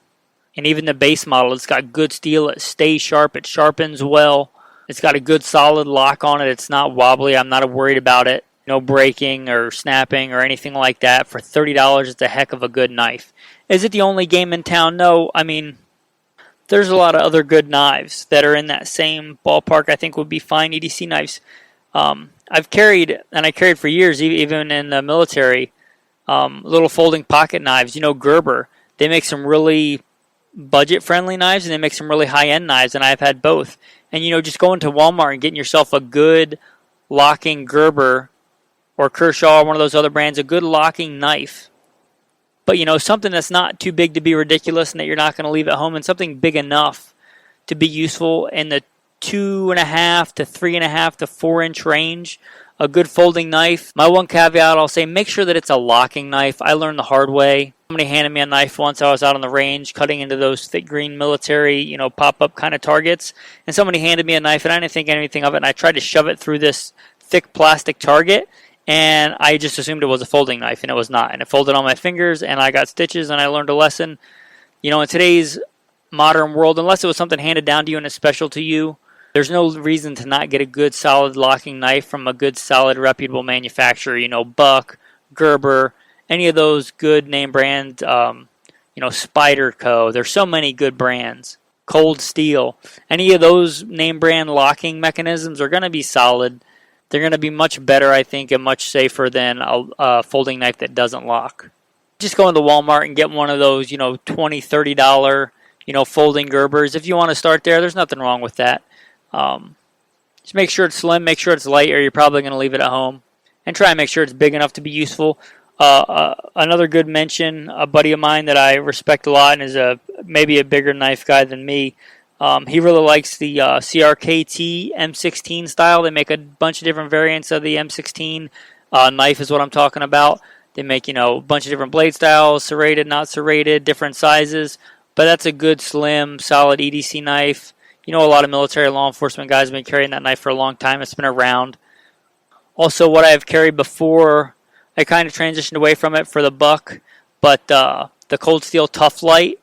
And even the base model, it's got good steel. It stays sharp. It sharpens well. It's got a good solid lock on it. It's not wobbly. I'm not worried about it. No breaking or snapping or anything like that. For $30, it's a heck of a good knife. Is it the only game in town? No. There's a lot of other good knives that are in that same ballpark. I think would be fine EDC knives. I've carried, and I carried for years, even in the military, little folding pocket knives. Gerber. They make some really budget-friendly knives, and they make some really high-end knives, and I've had both. And, just going to Walmart and getting yourself a good locking Gerber or Kershaw or one of those other brands, a good locking knife. But, something that's not too big to be ridiculous and that you're not going to leave at home, and something big enough to be useful in the 2.5 to 3.5 to 4 inch range. A good folding knife. My one caveat, I'll say, make sure that it's a locking knife. I learned the hard way. Somebody handed me a knife once. I was out on the range cutting into those thick green military, pop-up kind of targets. And somebody handed me a knife, and I didn't think anything of it, and I tried to shove it through this thick plastic target. And I just assumed it was a folding knife, and it was not. And it folded on my fingers, and I got stitches, and I learned a lesson. In today's modern world, unless it was something handed down to you and it's special to you, there's no reason to not get a good, solid locking knife from a good, solid, reputable manufacturer. Buck, Gerber, any of those good name brands, Spyderco. There's so many good brands. Cold Steel. Any of those name brand locking mechanisms are going to be solid. They're going to be much better, I think, and much safer than a folding knife that doesn't lock. Just go into Walmart and get one of those, $20, $30, folding Gerbers. If you want to start there, there's nothing wrong with that. Just make sure it's slim, make sure it's light, or you're probably going to leave it at home. And try and make sure it's big enough to be useful. Another good mention, a buddy of mine that I respect a lot and is maybe a bigger knife guy than me, he really likes the CRKT M16 style. They make a bunch of different variants of the M16 knife is what I'm talking about. They make, a bunch of different blade styles, serrated, not serrated, different sizes. But that's a good, slim, solid EDC knife. A lot of military law enforcement guys have been carrying that knife for a long time. It's been around. Also, what I've carried before, I kind of transitioned away from it for the Buck. But the Cold Steel Tough Light,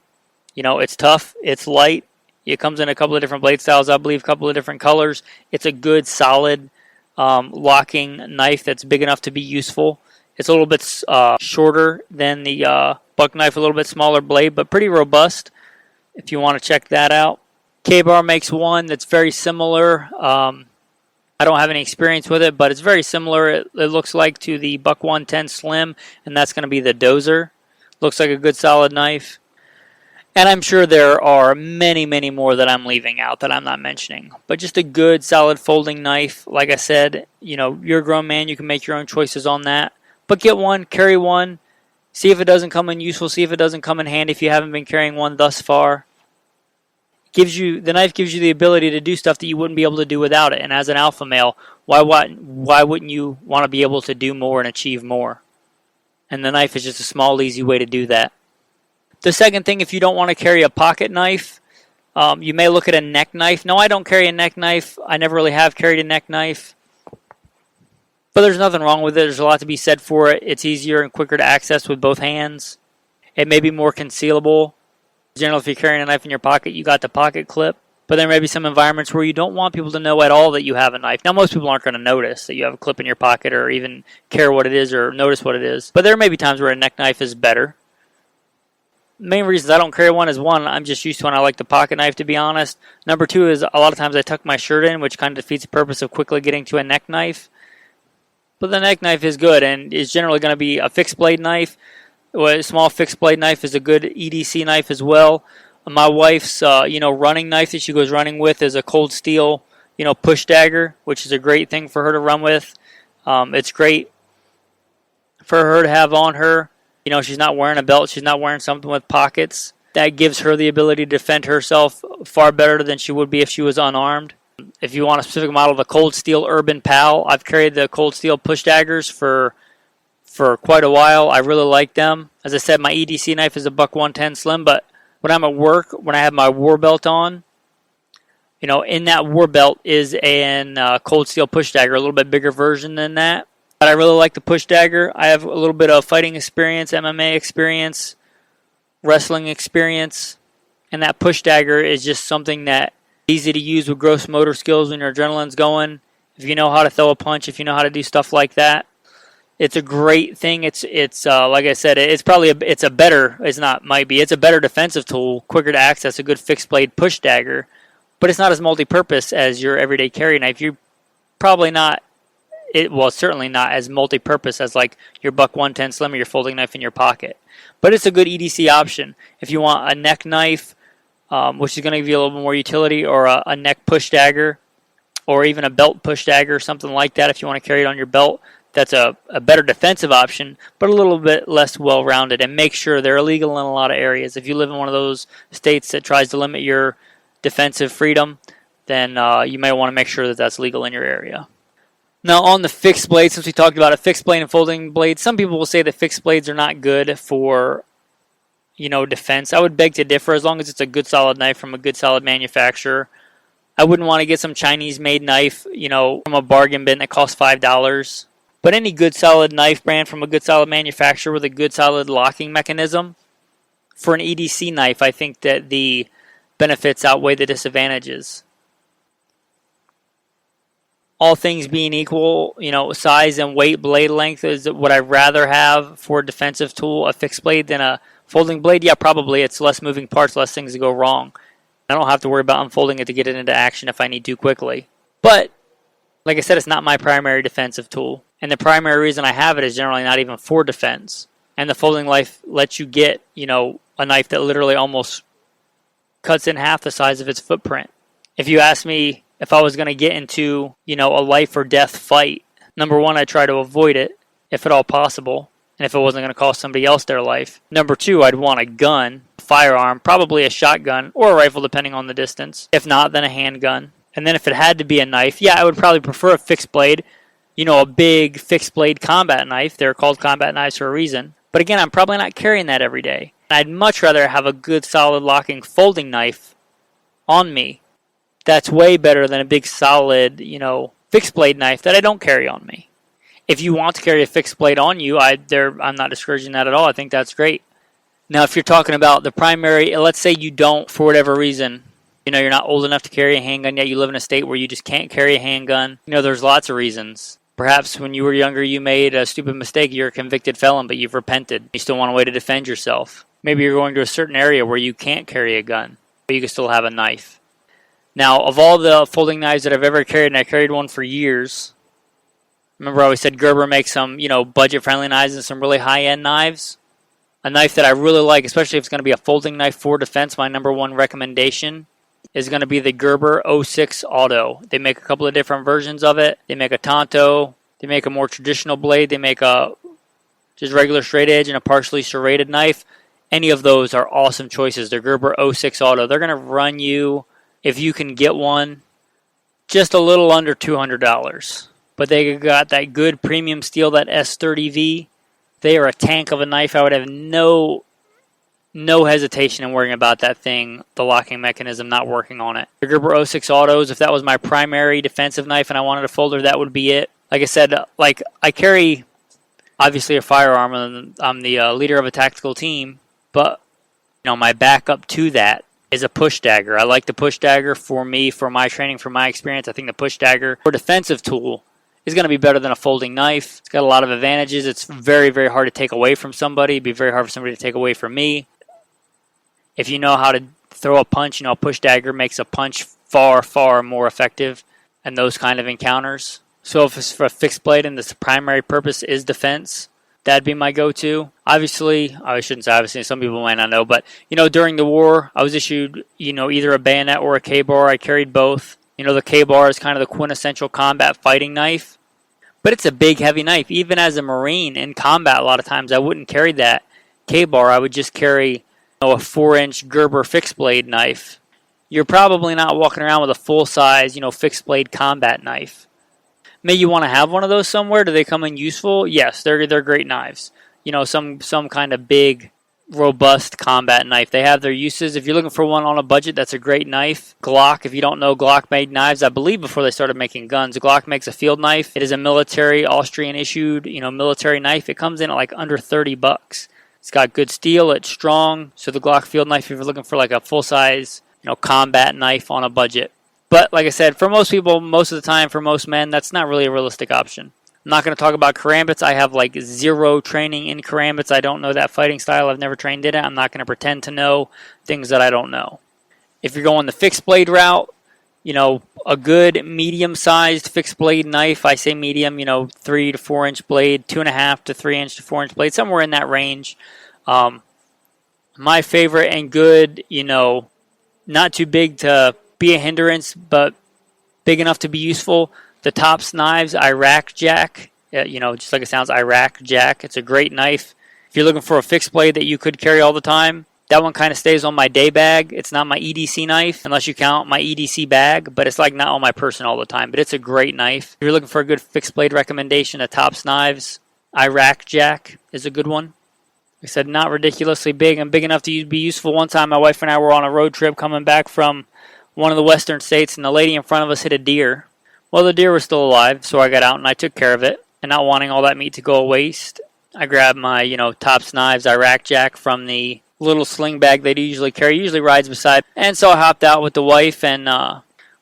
it's tough, it's light. It comes in a couple of different blade styles, I believe, a couple of different colors. It's a good, solid locking knife that's big enough to be useful. It's a little bit shorter than the Buck knife, a little bit smaller blade, but pretty robust if you want to check that out. K-Bar makes one that's very similar. I don't have any experience with it, but it's very similar, it looks like, to the Buck 110 Slim, and that's going to be the Dozer. Looks like a good solid knife. And I'm sure there are many, many more that I'm leaving out that I'm not mentioning. But just a good, solid folding knife. Like I said, you're a grown man. You can make your own choices on that. But get one, carry one. See if it doesn't come in useful. See if it doesn't come in handy if you haven't been carrying one thus far. The knife gives you the ability to do stuff that you wouldn't be able to do without it. And as an alpha male, why wouldn't you want to be able to do more and achieve more? And the knife is just a small, easy way to do that. The second thing, if you don't want to carry a pocket knife, you may look at a neck knife. No, I don't carry a neck knife. I never really have carried a neck knife. But there's nothing wrong with it. There's a lot to be said for it. It's easier and quicker to access with both hands. It may be more concealable. Generally, if you're carrying a knife in your pocket, you got the pocket clip. But there may be some environments where you don't want people to know at all that you have a knife. Now, most people aren't going to notice that you have a clip in your pocket or even care what it is or notice what it is. But there may be times where a neck knife is better. Main reasons I don't carry one is, one, I'm just used to one. I like the pocket knife, to be honest. Number two is a lot of times I tuck my shirt in, which kind of defeats the purpose of quickly getting to a neck knife. But the neck knife is good and is generally going to be a fixed blade knife. A small fixed blade knife is a good EDC knife as well. My wife's running knife that she goes running with is a cold steel push dagger, which is a great thing for her to run with. It's great for her to have on her. She's not wearing a belt. She's not wearing something with pockets. That gives her the ability to defend herself far better than she would be if she was unarmed. If you want a specific model, the Cold Steel Urban Pal. I've carried the Cold Steel push daggers for quite a while. I really like them. As I said, my EDC knife is a Buck 110 Slim, but when I'm at work, when I have my war belt on, in that war belt is a Cold Steel push dagger, a little bit bigger version than that. But I really like the push dagger. I have a little bit of fighting experience, MMA experience, wrestling experience, and that push dagger is just something that is easy to use with gross motor skills when your adrenaline's going. If you know how to throw a punch, if you know how to do stuff like that, it's a great thing. It's like I said, it's a better defensive tool, quicker to access, a good fixed blade push dagger, but it's not as multi-purpose as your everyday carry knife. You're probably not. Certainly not as multi-purpose as like your Buck 110 Slim or your folding knife in your pocket. But it's a good EDC option. If you want a neck knife, which is going to give you a little bit more utility, or a neck push dagger, or even a belt push dagger, something like that, if you want to carry it on your belt, that's a better defensive option, but a little bit less well-rounded. And make sure they're illegal in a lot of areas. If you live in one of those states that tries to limit your defensive freedom, then you may want to make sure that that's legal in your area. Now, on the fixed blade, since we talked about a fixed blade and folding blade, some people will say that fixed blades are not good for, defense. I would beg to differ. As long as it's a good solid knife from a good solid manufacturer, I wouldn't want to get some Chinese-made knife, from a bargain bin that costs $5. But any good solid knife brand from a good solid manufacturer with a good solid locking mechanism, for an EDC knife, I think that the benefits outweigh the disadvantages. All things being equal, size and weight, blade length is what I'd rather have for a defensive tool, a fixed blade, than a folding blade. Yeah, probably. It's less moving parts, less things to go wrong. I don't have to worry about unfolding it to get it into action if I need to quickly. But, like I said, it's not my primary defensive tool. And the primary reason I have it is generally not even for defense. And the folding knife lets you get, a knife that literally almost cuts in half the size of its footprint. If you ask me if I was going to get into, a life or death fight, number one, I'd try to avoid it, if at all possible, and if it wasn't going to cost somebody else their life. Number two, I'd want a gun, a firearm, probably a shotgun, or a rifle, depending on the distance. If not, then a handgun. And then if it had to be a knife, I would probably prefer a fixed blade, a big fixed blade combat knife. They're called combat knives for a reason. But again, I'm probably not carrying that every day. I'd much rather have a good, solid, locking folding knife on me. That's way better than a big, solid, fixed blade knife that I don't carry on me. If you want to carry a fixed blade on you, I'm not discouraging that at all. I think that's great. Now, if you're talking about the primary, let's say you don't, for whatever reason, you're not old enough to carry a handgun yet, you live in a state where you just can't carry a handgun. There's lots of reasons. Perhaps when you were younger, you made a stupid mistake. You're a convicted felon, but you've repented. You still want a way to defend yourself. Maybe you're going to a certain area where you can't carry a gun, but you can still have a knife. Now, of all the folding knives that I've ever carried, and I carried one for years, remember I always said Gerber makes some, budget-friendly knives and some really high-end knives. A knife that I really like, especially if it's going to be a folding knife for defense, my number one recommendation is going to be the Gerber 06 Auto. They make a couple of different versions of it. They make a Tonto. They make a more traditional blade. They make a just regular straight edge and a partially serrated knife. Any of those are awesome choices. The Gerber 06 Auto. They're going to run you, if you can get one, just a little under $200. But they got that good premium steel, that S30V. They are a tank of a knife. I would have no hesitation in worrying about that thing, the locking mechanism not working on it. The Gerber 06 Autos, if that was my primary defensive knife and I wanted a folder, that would be it. Like I said, I carry obviously a firearm, and I'm the leader of a tactical team, but my backup to that is a push dagger. I like the push dagger for me, for my training, for my experience. I think the push dagger for defensive tool is going to be better than a folding knife. It's got a lot of advantages. It's very, very hard to take away from somebody. It'd be very hard for somebody to take away from me. If you know how to throw a punch, a push dagger makes a punch far, far more effective in those kind of encounters. So if it's for a fixed blade and the primary purpose is defense, that'd be my go-to. Obviously, I shouldn't say obviously, some people might not know, but, during the war, I was issued, either a bayonet or a K-bar. I carried both. The K-bar is kind of the quintessential combat fighting knife, but it's a big, heavy knife. Even as a Marine in combat, a lot of times I wouldn't carry that K-bar. I would just carry a 4-inch Gerber fixed blade knife. You're probably not walking around with a full-size, fixed blade combat knife. May you want to have one of those somewhere? Do they come in useful? Yes, they're great knives. Some kind of big, robust combat knife. They have their uses. If you're looking for one on a budget, that's a great knife. Glock, if you don't know, Glock made knives, I believe, before they started making guns. Glock makes a field knife. It is a military, Austrian-issued, military knife. It comes in at under $30. It's got good steel. It's strong. So the Glock field knife, if you're looking for a full-size, combat knife on a budget. But like I said, for most people, most of the time, for most men, that's not really a realistic option. I'm not going to talk about karambits. I have zero training in karambits. I don't know that fighting style. I've never trained in it. I'm not going to pretend to know things that I don't know. If you're going the fixed blade route, a good medium-sized fixed blade knife, I say medium, 3 to 4 inch blade, 2.5 to 3 inch to 4 inch blade, somewhere in that range. My favorite and good, not too big to be a hindrance, but big enough to be useful. The Tops knives, Iraq Jack, just like it sounds, Iraq Jack. It's a great knife. If you're looking for a fixed blade that you could carry all the time, that one kind of stays on my day bag. It's not my EDC knife, unless you count my EDC bag, but it's not on my person all the time. But it's a great knife. If you're looking for a good fixed blade recommendation, the Tops knives, Iraq Jack is a good one. Like I said, not ridiculously big and big enough to be useful. One time, my wife and I were on a road trip coming back from one of the western states, and the lady in front of us hit a deer. Well, the deer was still alive, so I got out and I took care of it. And not wanting all that meat to go to waste, I grabbed my, Tops knives, Iraq Jack from the little sling bag they usually carry, usually rides beside. And so I hopped out with the wife, and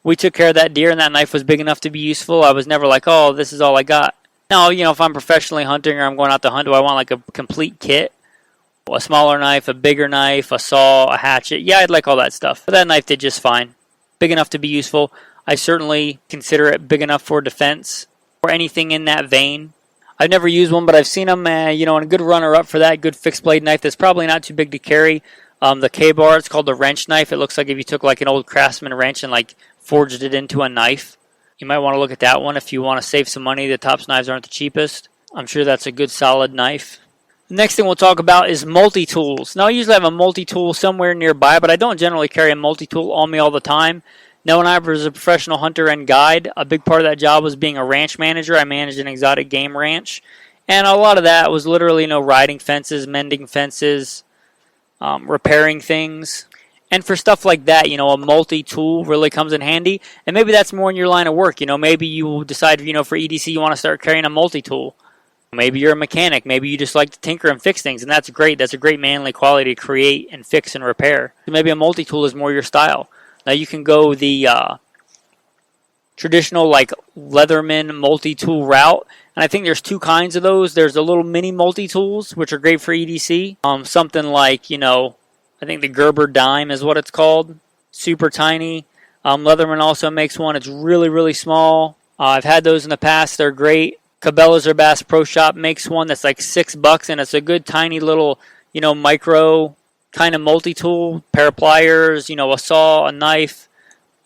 we took care of that deer, and that knife was big enough to be useful. I was never oh, this is all I got. Now, if I'm professionally hunting or I'm going out to hunt, do I want a complete kit? A smaller knife, a bigger knife, a saw, a hatchet. Yeah, I'd like all that stuff. But that knife did just fine. Big enough to be useful. I certainly consider it big enough for defense or anything in that vein. I've never used one, but I've seen them, and a good runner-up for that, good fixed blade knife that's probably not too big to carry. The K-bar, it's called the wrench knife. It looks like if you took an old Craftsman wrench and forged it into a knife. You might want to look at that one if you want to save some money. The Tops knives aren't the cheapest. I'm sure that's a good solid knife. The next thing we'll talk about is multi-tools. Now, I usually have a multi-tool somewhere nearby, but I don't generally carry a multi-tool on me all the time. Now, when I was a professional hunter and guide, a big part of that job was being a ranch manager. I managed an exotic game ranch, and a lot of that was literally, riding fences, mending fences, repairing things. And for stuff like that, a multi-tool really comes in handy. And maybe that's more in your line of work. Maybe you decide, for EDC you want to start carrying a multi-tool. Maybe you're a mechanic. Maybe you just like to tinker and fix things, and that's great. That's a great manly quality to create and fix and repair. Maybe a multi-tool is more your style. Now you can go the traditional Leatherman multi-tool route, and I think there's two kinds of those. There's the little mini multi-tools, which are great for EDC. Something like, I think the Gerber Dime is what it's called. Super tiny. Leatherman also makes one. It's really, really small. I've had those in the past. They're great. Cabela's or Bass Pro Shop makes one that's like $6, and it's a good tiny little, micro kind of multi-tool, pair of pliers, a saw, a knife,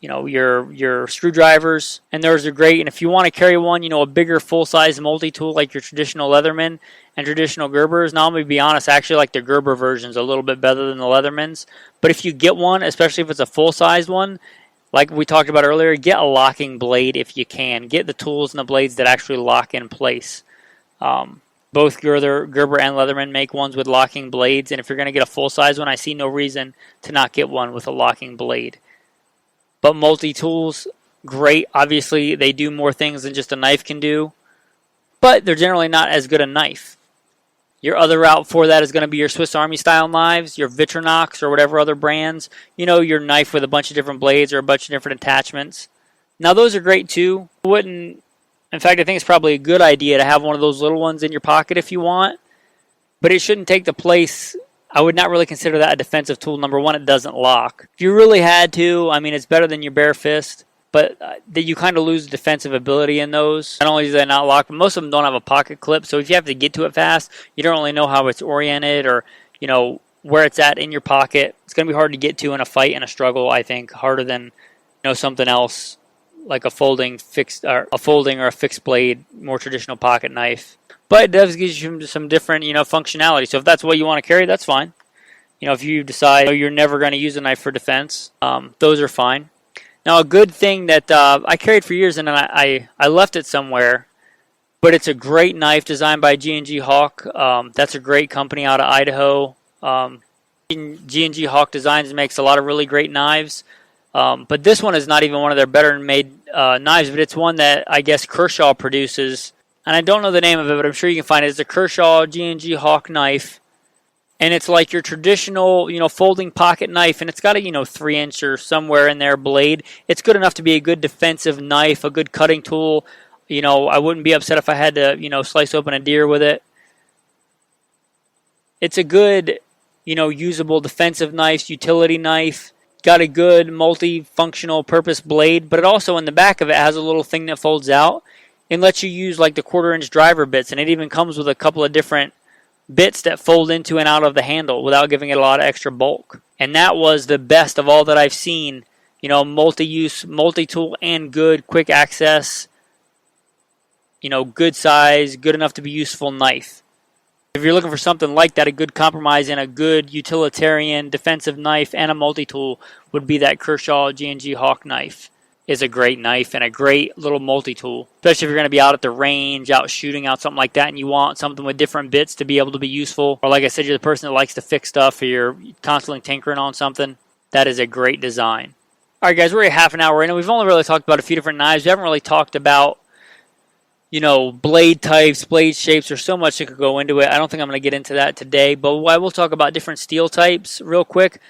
your screwdrivers, and those are great. And if you want to carry one, a bigger full-size multi-tool like your traditional Leatherman and traditional Gerbers, now I'm going to be honest, I actually like the Gerber versions a little bit better than the Leathermans. But if you get one, especially if it's a full-size one, like we talked about earlier, get a locking blade if you can. Get the tools and the blades that actually lock in place. Both Gerber and Leatherman make ones with locking blades, and if you're going to get a full-size one, I see no reason to not get one with a locking blade. But multi-tools, great. Obviously, they do more things than just a knife can do, but they're generally not as good a knife. Your other route for that is going to be your Swiss Army style knives, your Victorinox or whatever other brands. Your knife with a bunch of different blades or a bunch of different attachments. Now, those are great too. In fact, I think it's probably a good idea to have one of those little ones in your pocket if you want, but it shouldn't take the place. I would not really consider that a defensive tool. Number one, it doesn't lock. If you really had to, it's better than your bare fist, but that you kind of lose defensive ability in those. Not only do they not lock, but most of them don't have a pocket clip, so if you have to get to it fast, you don't really know how it's oriented or, where it's at in your pocket. It's going to be hard to get to in a fight and a struggle, I think, harder than, something else like a folding or a fixed blade, more traditional pocket knife. But it does give you some different, functionality. So if that's what you want to carry, that's fine. If you decide you're never going to use a knife for defense, those are fine. Now, a good thing that I carried for years, and then I left it somewhere, but it's a great knife designed by G&G Hawk. That's a great company out of Idaho. G&G Hawk Designs makes a lot of really great knives. But this one is not even one of their better made knives, but it's one that I guess Kershaw produces. And I don't know the name of it, but I'm sure you can find it. It's a Kershaw G&G Hawk knife. And it's like your traditional, folding pocket knife. And it's got a, 3-inch or somewhere in there blade. It's good enough to be a good defensive knife, a good cutting tool. I wouldn't be upset if I had to, slice open a deer with it. It's a good, usable defensive knife, utility knife. Got a good multifunctional purpose blade, but it also in the back of it has a little thing that folds out and lets you use like the 1/4-inch driver bits, and it even comes with a couple of different bits that fold into and out of the handle without giving it a lot of extra bulk. And that was the best of all that I've seen, multi-use, multi-tool, and good quick access, good size, good enough to be useful knife. If you're looking for something like that, a good compromise and a good utilitarian defensive knife and a multi-tool would be that Kershaw G&G Hawk knife. Is a great knife and a great little multi-tool, especially if you're going to be out at the range, out shooting, out something like that, and you want something with different bits to be able to be useful. Or like I said, you're the person that likes to fix stuff or you're constantly tinkering on something. That is a great design. All right, guys, we're at half an hour in, and we've only really talked about a few different knives. We haven't really talked about blade types, blade shapes. There's so much that could go into it. I don't think I'm going to get into that today, but I will talk about different steel types real quick.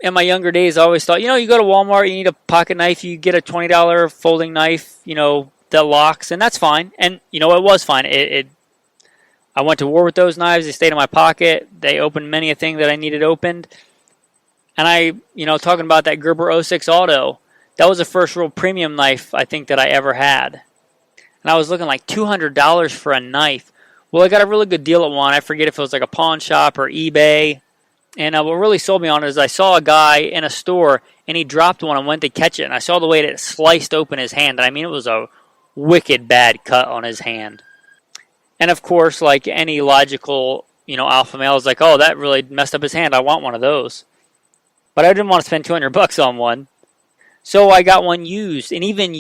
In my younger days, I always thought, you go to Walmart, you need a pocket knife, you get a $20 folding knife, that locks, and that's fine. And, it was fine. I went to war with those knives. They stayed in my pocket. They opened many a thing that I needed opened. And I, talking about that Gerber 06 Auto, that was the first real premium knife I think that I ever had. And I was looking like $200 for a knife. Well, I got a really good deal at one. I forget if it was like a pawn shop or eBay. And what really sold me on it is I saw a guy in a store, and he dropped one and went to catch it. And I saw the way that it sliced open his hand. And it was a wicked bad cut on his hand. And of course, like any logical, alpha male is like, oh, that really messed up his hand. I want one of those. But I didn't want to spend $200 on one. So I got one used. And even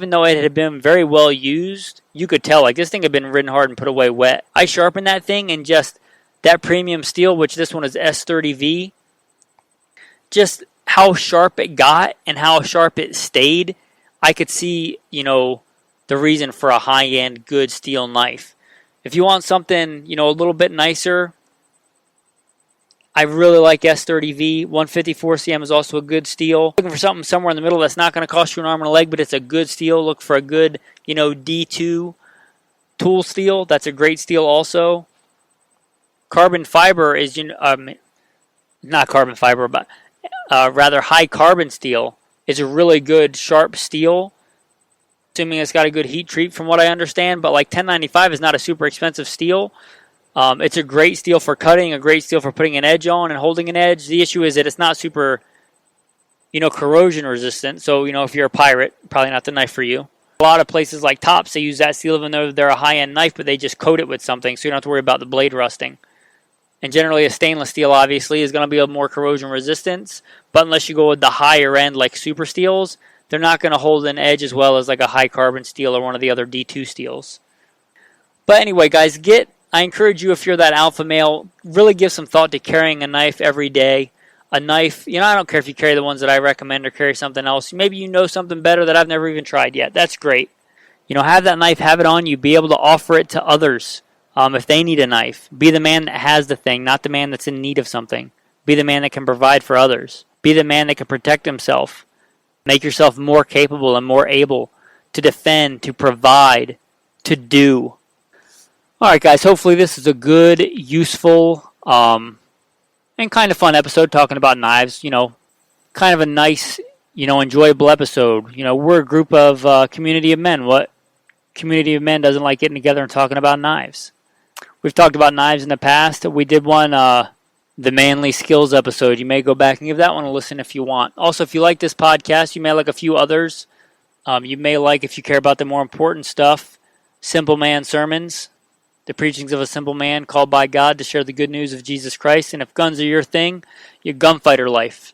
though it had been very well used, you could tell, like, this thing had been ridden hard and put away wet. I sharpened that thing and just that premium steel, which this one is S30V, just how sharp it got and how sharp it stayed, I could see, the reason for a high-end good steel knife. If you want something, a little bit nicer, I really like S30V. 154 cm is also a good steel. Looking for something somewhere in the middle that's not going to cost you an arm and a leg, but it's a good steel. Look for a good, D2 tool steel. That's a great steel also. Carbon fiber is, not carbon fiber, but rather high carbon steel. is a really good sharp steel, assuming it's got a good heat treat from what I understand. But like 1095 is not a super expensive steel. It's a great steel for cutting, a great steel for putting an edge on and holding an edge. The issue is that it's not super, corrosion resistant. So, if you're a pirate, probably not the knife for you. A lot of places like Tops, they use that steel even though they're a high-end knife, but they just coat it with something so you don't have to worry about the blade rusting. And generally a stainless steel, obviously, is going to be a more corrosion resistance. But unless you go with the higher end like super steels, they're not going to hold an edge as well as like a high carbon steel or one of the other D2 steels. But anyway, guys, I encourage you, if you're that alpha male, really give some thought to carrying a knife every day. A knife, I don't care if you carry the ones that I recommend or carry something else. Maybe you know something better that I've never even tried yet. That's great. Have that knife, have it on you, be able to offer it to others if they need a knife. Be the man that has the thing, not the man that's in need of something. Be the man that can provide for others. Be the man that can protect himself. Make yourself more capable and more able to defend, to provide, to do. All right, guys, hopefully this is a good, useful, and kind of fun episode talking about knives. Kind of a nice, enjoyable episode. We're a group of community of men. What community of men doesn't like getting together and talking about knives? We've talked about knives in the past. We did one, the Manly Skills episode. You may go back and give that one a listen if you want. Also, if you like this podcast, you may like a few others. You may like, if you care about the more important stuff, Simple Man Sermons. The preachings of a simple man called by God to share the good news of Jesus Christ. And if guns are your thing, your gunfighter life.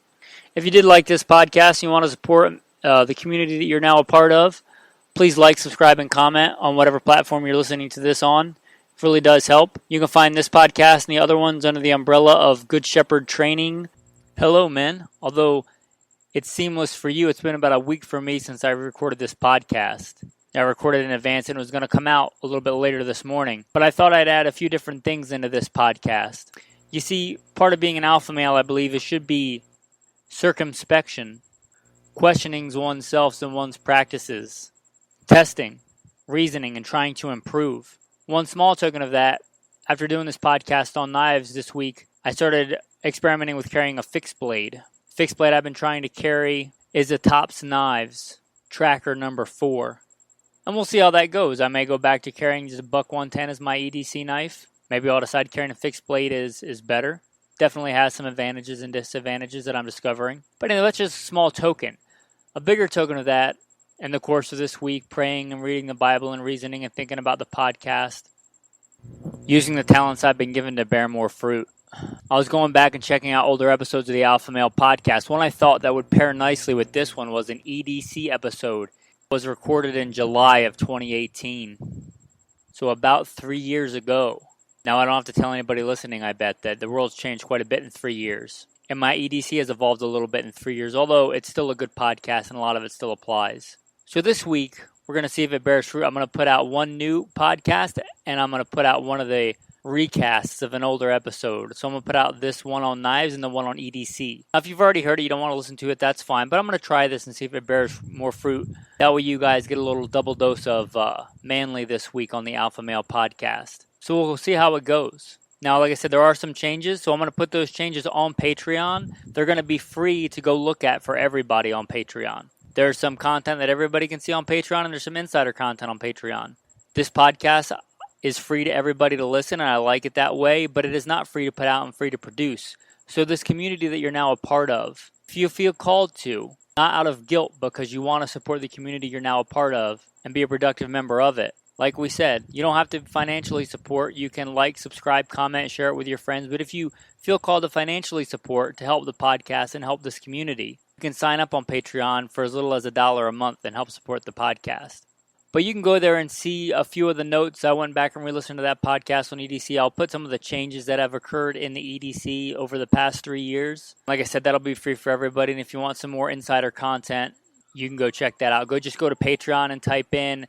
If you did like this podcast and you want to support the community that you're now a part of, please like, subscribe, and comment on whatever platform you're listening to this on. It really does help. You can find this podcast and the other ones under the umbrella of Good Shepherd Training. Hello, men. Although it's seamless for you, it's been about a week for me since I recorded this podcast. I recorded in advance and it was going to come out a little bit later this morning. But I thought I'd add a few different things into this podcast. You see, part of being an alpha male, I believe, it should be circumspection, questioning oneself and one's practices, testing, reasoning, and trying to improve. One small token of that, after doing this podcast on knives this week, I started experimenting with carrying a fixed blade. Fixed blade I've been trying to carry is a Tops Knives Tracker number 4. And we'll see how that goes. I may go back to carrying just a buck 110 as my EDC knife. Maybe I'll decide carrying a fixed blade is better. Definitely has some advantages and disadvantages that I'm discovering. But anyway, that's just a small token. A bigger token of that, in the course of this week, praying and reading the Bible and reasoning and thinking about the podcast, using the talents I've been given to bear more fruit. I was going back and checking out older episodes of the Alpha Male podcast. One I thought that would pair nicely with this one was an EDC episode. Was recorded in July of 2018, so about 3 years ago. Now, I don't have to tell anybody listening, I bet, that the world's changed quite a bit in 3 years. And my EDC has evolved a little bit in 3 years, although it's still a good podcast and a lot of it still applies. So this week, we're going to see if it bears fruit. I'm going to put out one new podcast, and I'm going to put out one of the recasts of an older episode. So I'm going to put out this one on knives and the one on EDC. Now, if you've already heard it, you don't want to listen to it, that's fine. But I'm going to try this and see if it bears more fruit. That way you guys get a little double dose of Manly this week on the Alpha Male podcast. So we'll see how it goes. Now, like I said, there are some changes. So I'm going to put those changes on Patreon. They're going to be free to go look at for everybody on Patreon. There's some content that everybody can see on Patreon, and there's some insider content on Patreon. This podcast is free to everybody to listen, and I like it that way, but it is not free to put out and free to produce. So this community that you're now a part of, if you feel called to, not out of guilt because you want to support the community you're now a part of and be a productive member of it. Like we said, you don't have to financially support. You can like, subscribe, comment, share it with your friends. But if you feel called to financially support to help the podcast and help this community, you can sign up on Patreon for as little as $1 a month and help support the podcast. But you can go there and see a few of the notes. I went back and re-listened to that podcast on EDC. I'll put some of the changes that have occurred in the EDC over the past 3 years. Like I said, that'll be free for everybody. And if you want some more insider content, you can go check that out. Just go to Patreon and type in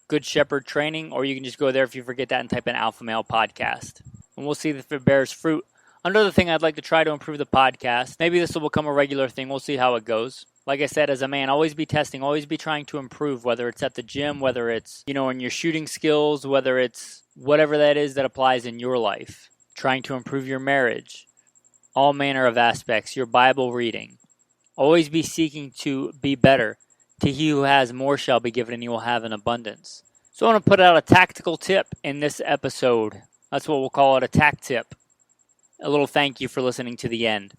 Good Shepherd Training, or you can just go there if you forget that and type in Alpha Male Podcast. And we'll see if it bears fruit. Another thing I'd like to try to improve the podcast. Maybe this will become a regular thing. We'll see how it goes. Like I said, as a man, always be testing, always be trying to improve, whether it's at the gym, whether it's, in your shooting skills, whether it's whatever that is that applies in your life. Trying to improve your marriage, all manner of aspects, your Bible reading, Always be seeking to be better. To he who has more shall be given, and he will have an abundance. So I want to put out a tactical tip in this episode. That's what we'll call it, a tac tip. A little thank you for listening to the end.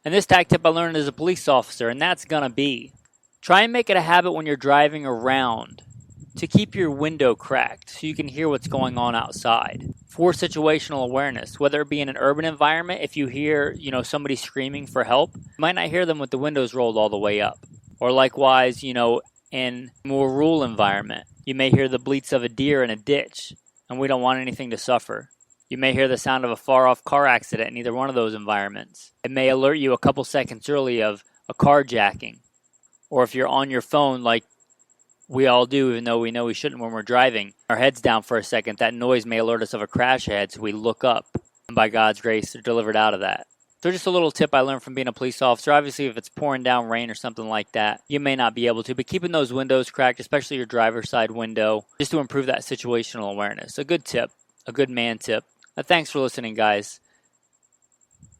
And this tac tip I learned as a police officer, and that's going to be, try and make it a habit when you're driving around to keep your window cracked so you can hear what's going on outside. For situational awareness, whether it be in an urban environment, if you hear, somebody screaming for help, you might not hear them with the windows rolled all the way up. Or likewise, in a more rural environment, you may hear the bleats of a deer in a ditch, and we don't want anything to suffer. You may hear the sound of a far-off car accident in either one of those environments. It may alert you a couple seconds early of a carjacking. Or if you're on your phone like we all do, even though we know we shouldn't when we're driving, our heads down for a second, that noise may alert us of a crash ahead, so we look up, and by God's grace, they're delivered out of that. So just a little tip I learned from being a police officer. Obviously, if it's pouring down rain or something like that, you may not be able to, but keeping those windows cracked, especially your driver's side window, just to improve that situational awareness. A good tip, a good man tip. Thanks for listening, guys.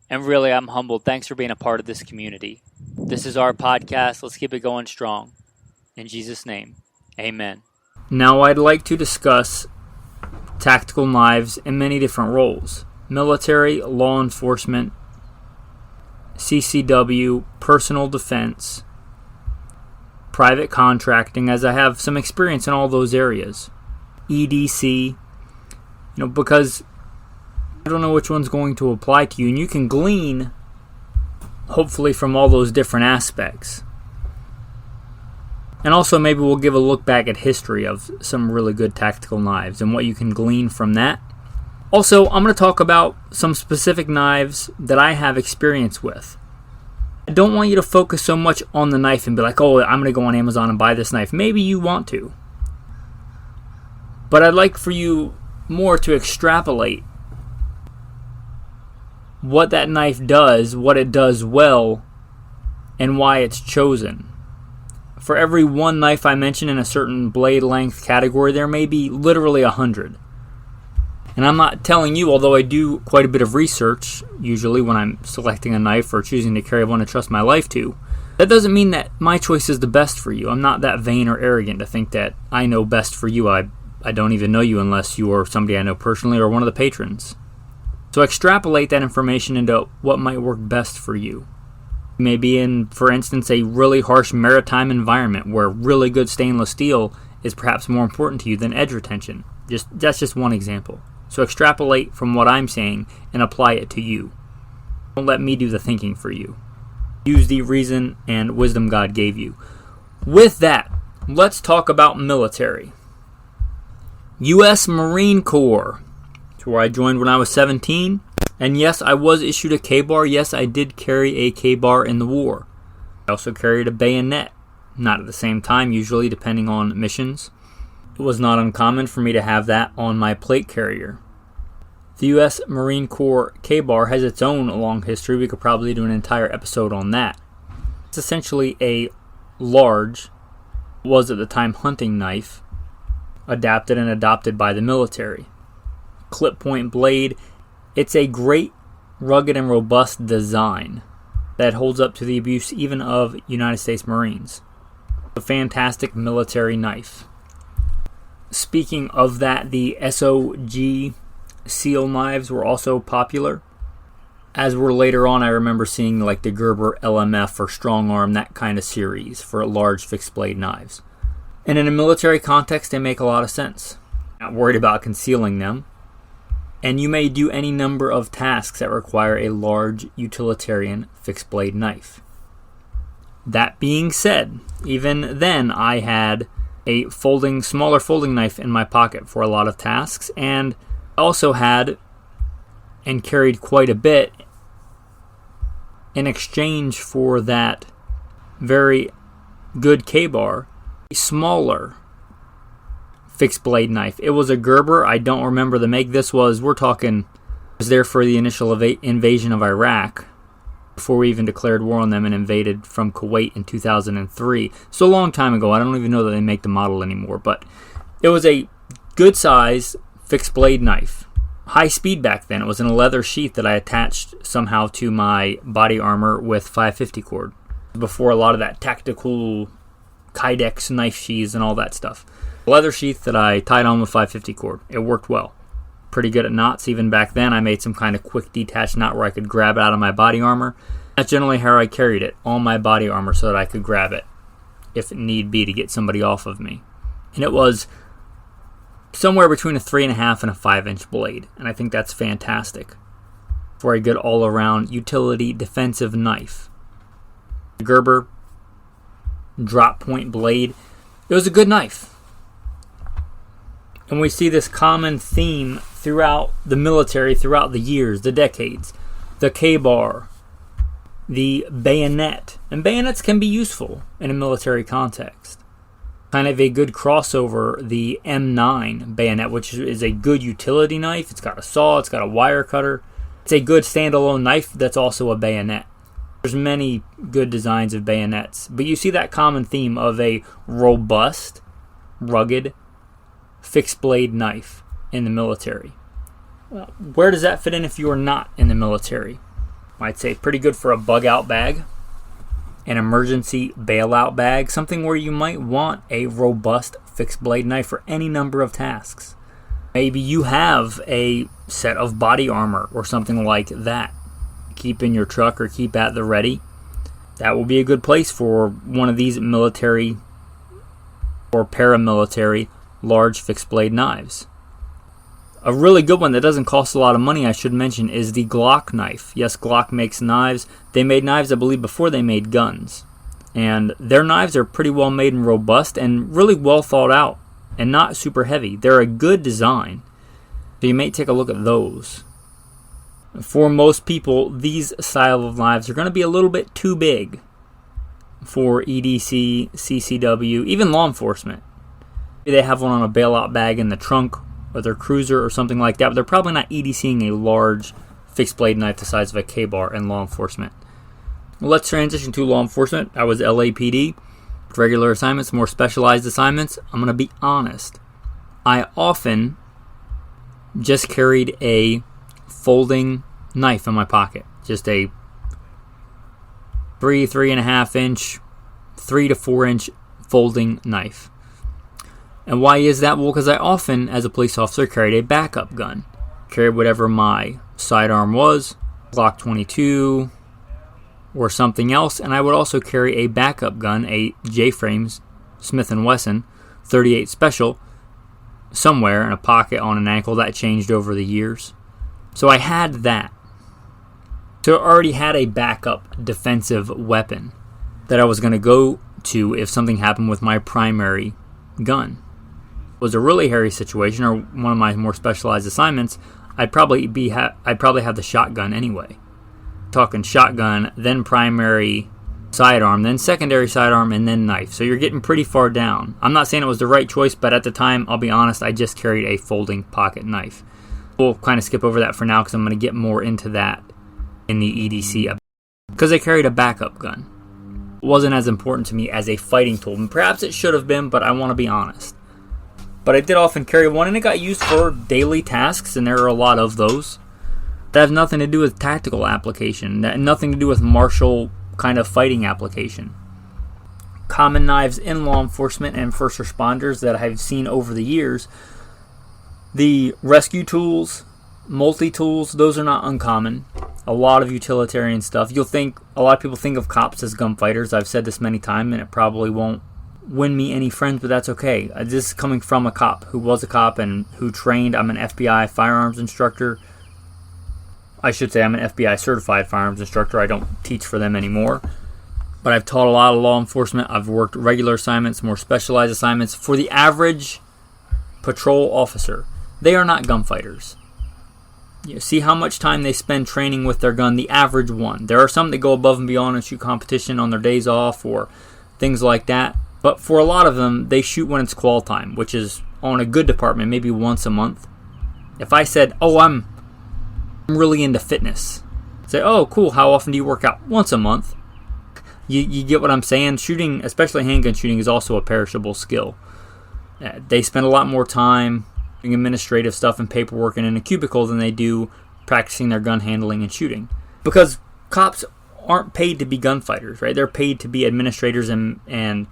And really, I'm humbled. Thanks for being a part of this community. This is our podcast. Let's keep it going strong. In Jesus' name, amen. Now I'd like to discuss tactical knives in many different roles. Military, law enforcement, CCW, personal defense, private contracting, as I have some experience in all those areas. EDC, because I don't know which one's going to apply to you, and you can glean, hopefully, from all those different aspects. And also maybe we'll give a look back at history of some really good tactical knives and what you can glean from that. Also, I'm going to talk about some specific knives that I have experience with. I don't want you to focus so much on the knife and be like, oh, I'm going to go on Amazon and buy this knife. Maybe you want to. But I'd like for you more to extrapolate what that knife does, what it does well, and why it's chosen. For every one knife I mention in a certain blade length category, there may be literally 100. And I'm not telling you, although I do quite a bit of research, usually when I'm selecting a knife or choosing to carry one to trust my life to, that doesn't mean that my choice is the best for you. I'm not that vain or arrogant to think that I know best for you. I don't even know you unless you are somebody I know personally or one of the patrons. So extrapolate that information into what might work best for you. You may be in, for instance, a really harsh maritime environment where really good stainless steel is perhaps more important to you than edge retention. That's just one example. So extrapolate from what I'm saying and apply it to you. Don't let me do the thinking for you. Use the reason and wisdom God gave you. With that, let's talk about military. U.S. Marine Corps. It's where I joined when I was 17. And yes, I was issued a K-bar. Yes, I did carry a K-bar in the war. I also carried a bayonet. Not at the same time, usually, depending on missions. It was not uncommon for me to have that on my plate carrier. The U.S. Marine Corps K-bar has its own long history. We could probably do an entire episode on that. It's essentially a large, was at the time hunting knife, adapted and adopted by the military. Clip point blade. It's a great, rugged, and robust design that holds up to the abuse even of United States Marines. A fantastic military knife. Speaking of that, the SOG seal knives were also popular. As were later on, I remember seeing like the Gerber LMF or Strong Arm, that kind of series for large fixed blade knives. And in a military context, they make a lot of sense. Not worried about concealing them. And you may do any number of tasks that require a large utilitarian fixed blade knife. That being said, even then I had a smaller folding knife in my pocket for a lot of tasks, and also had and carried quite a bit in exchange for that very good K-bar, a smaller fixed blade knife. It was a Gerber. I don't remember the make. It was there for the initial invasion of Iraq, before we even declared war on them and invaded from Kuwait in 2003. So a long time ago. I don't even know that they make the model anymore, but it was a good size fixed blade knife. High speed back then. It was in a leather sheath that I attached somehow to my body armor with 550 cord. before a lot of that tactical Kydex knife sheaths and all that stuff. Leather sheath that I tied on with 550 cord. It worked well. Pretty good at knots. Even back then, I made some kind of quick detached knot where I could grab it out of my body armor. That's generally how I carried it, on my body armor, so that I could grab it if it need be to get somebody off of me. And it was somewhere between a 3.5 and a 5-inch blade, and I think that's fantastic for a good all-around utility defensive knife. Gerber drop point blade. It was a good knife. And we see this common theme throughout the military, throughout the years, the decades. The K-bar, the bayonet. And bayonets can be useful in a military context. Kind of a good crossover, the M9 bayonet, which is a good utility knife. It's got a saw, it's got a wire cutter. It's a good standalone knife that's also a bayonet. There's many good designs of bayonets, but you see that common theme of a robust, rugged, fixed blade knife in the military. Well, where does that fit in if you are not in the military? I'd say pretty good for a bug out bag, an emergency bailout bag, something where you might want a robust fixed blade knife for any number of tasks. Maybe you have a set of body armor or something like that. Keep in your truck or keep at the ready. That will be a good place for one of these military or paramilitary large fixed blade knives. A really good one that doesn't cost a lot of money, I should mention, is the Glock knife. Yes, Glock makes knives. They made knives, I believe, before they made guns. And their knives are pretty well made and robust and really well thought out and not super heavy. They're a good design. So you may take a look at those. For most people, these style of knives are going to be a little bit too big for EDC, CCW, even law enforcement. Maybe they have one on a bailout bag in the trunk or their cruiser or something like that, but they're probably not EDCing a large fixed blade knife the size of a K-bar in law enforcement. Well, let's transition to law enforcement. I was LAPD, regular assignments, more specialized assignments. I'm going to be honest. I often just carried a folding knife in my pocket. Just a 3.5 inch, 3 to 4 inch folding knife. And why is that? Well, because I often, as a police officer, carried a backup gun. Carried whatever my sidearm was, Glock 22 or something else, and I would also carry a backup gun, a J-Frames Smith & Wesson 38 Special, somewhere in a pocket on an ankle. That changed over the years. So I had that. So I already had a backup defensive weapon that I was going to go to if something happened with my primary gun. If it was a really hairy situation or one of my more specialized assignments, I'd probably have the shotgun anyway. Talking shotgun, then primary sidearm, then secondary sidearm, and then knife. So you're getting pretty far down. I'm not saying it was the right choice, but at the time, I'll be honest, I just carried a folding pocket knife. We'll kind of skip over that for now because I'm going to get more into that in the EDC. Because I carried a backup gun. It wasn't as important to me as a fighting tool. And perhaps it should have been, but I want to be honest. But I did often carry one, and it got used for daily tasks, and there are a lot of those. That has nothing to do with tactical application. That nothing to do with martial kind of fighting application. Common knives in law enforcement and first responders that I've seen over the years. The rescue tools, multi-tools, those are not uncommon. A lot of utilitarian stuff. A lot of people think of cops as gunfighters. I've said this many times, and it probably won't win me any friends, but that's okay. This is coming from a cop who was a cop and who trained. I'm an FBI firearms instructor. I should say I'm an FBI certified firearms instructor. I don't teach for them anymore. But I've taught a lot of law enforcement. I've worked regular assignments, more specialized assignments. For the average patrol officer, they are not gunfighters. You see how much time they spend training with their gun, the average one. There are some that go above and beyond and shoot competition on their days off or things like that. But for a lot of them, they shoot when it's qual time, which is on a good department, maybe once a month. If I said, I'm really into fitness, say, oh, cool, how often do you work out? Once a month. You get what I'm saying? Shooting, especially handgun shooting, is also a perishable skill. They spend a lot more time doing administrative stuff and paperwork and in a cubicle than they do practicing their gun handling and shooting. Because cops aren't paid to be gunfighters, right? They're paid to be administrators and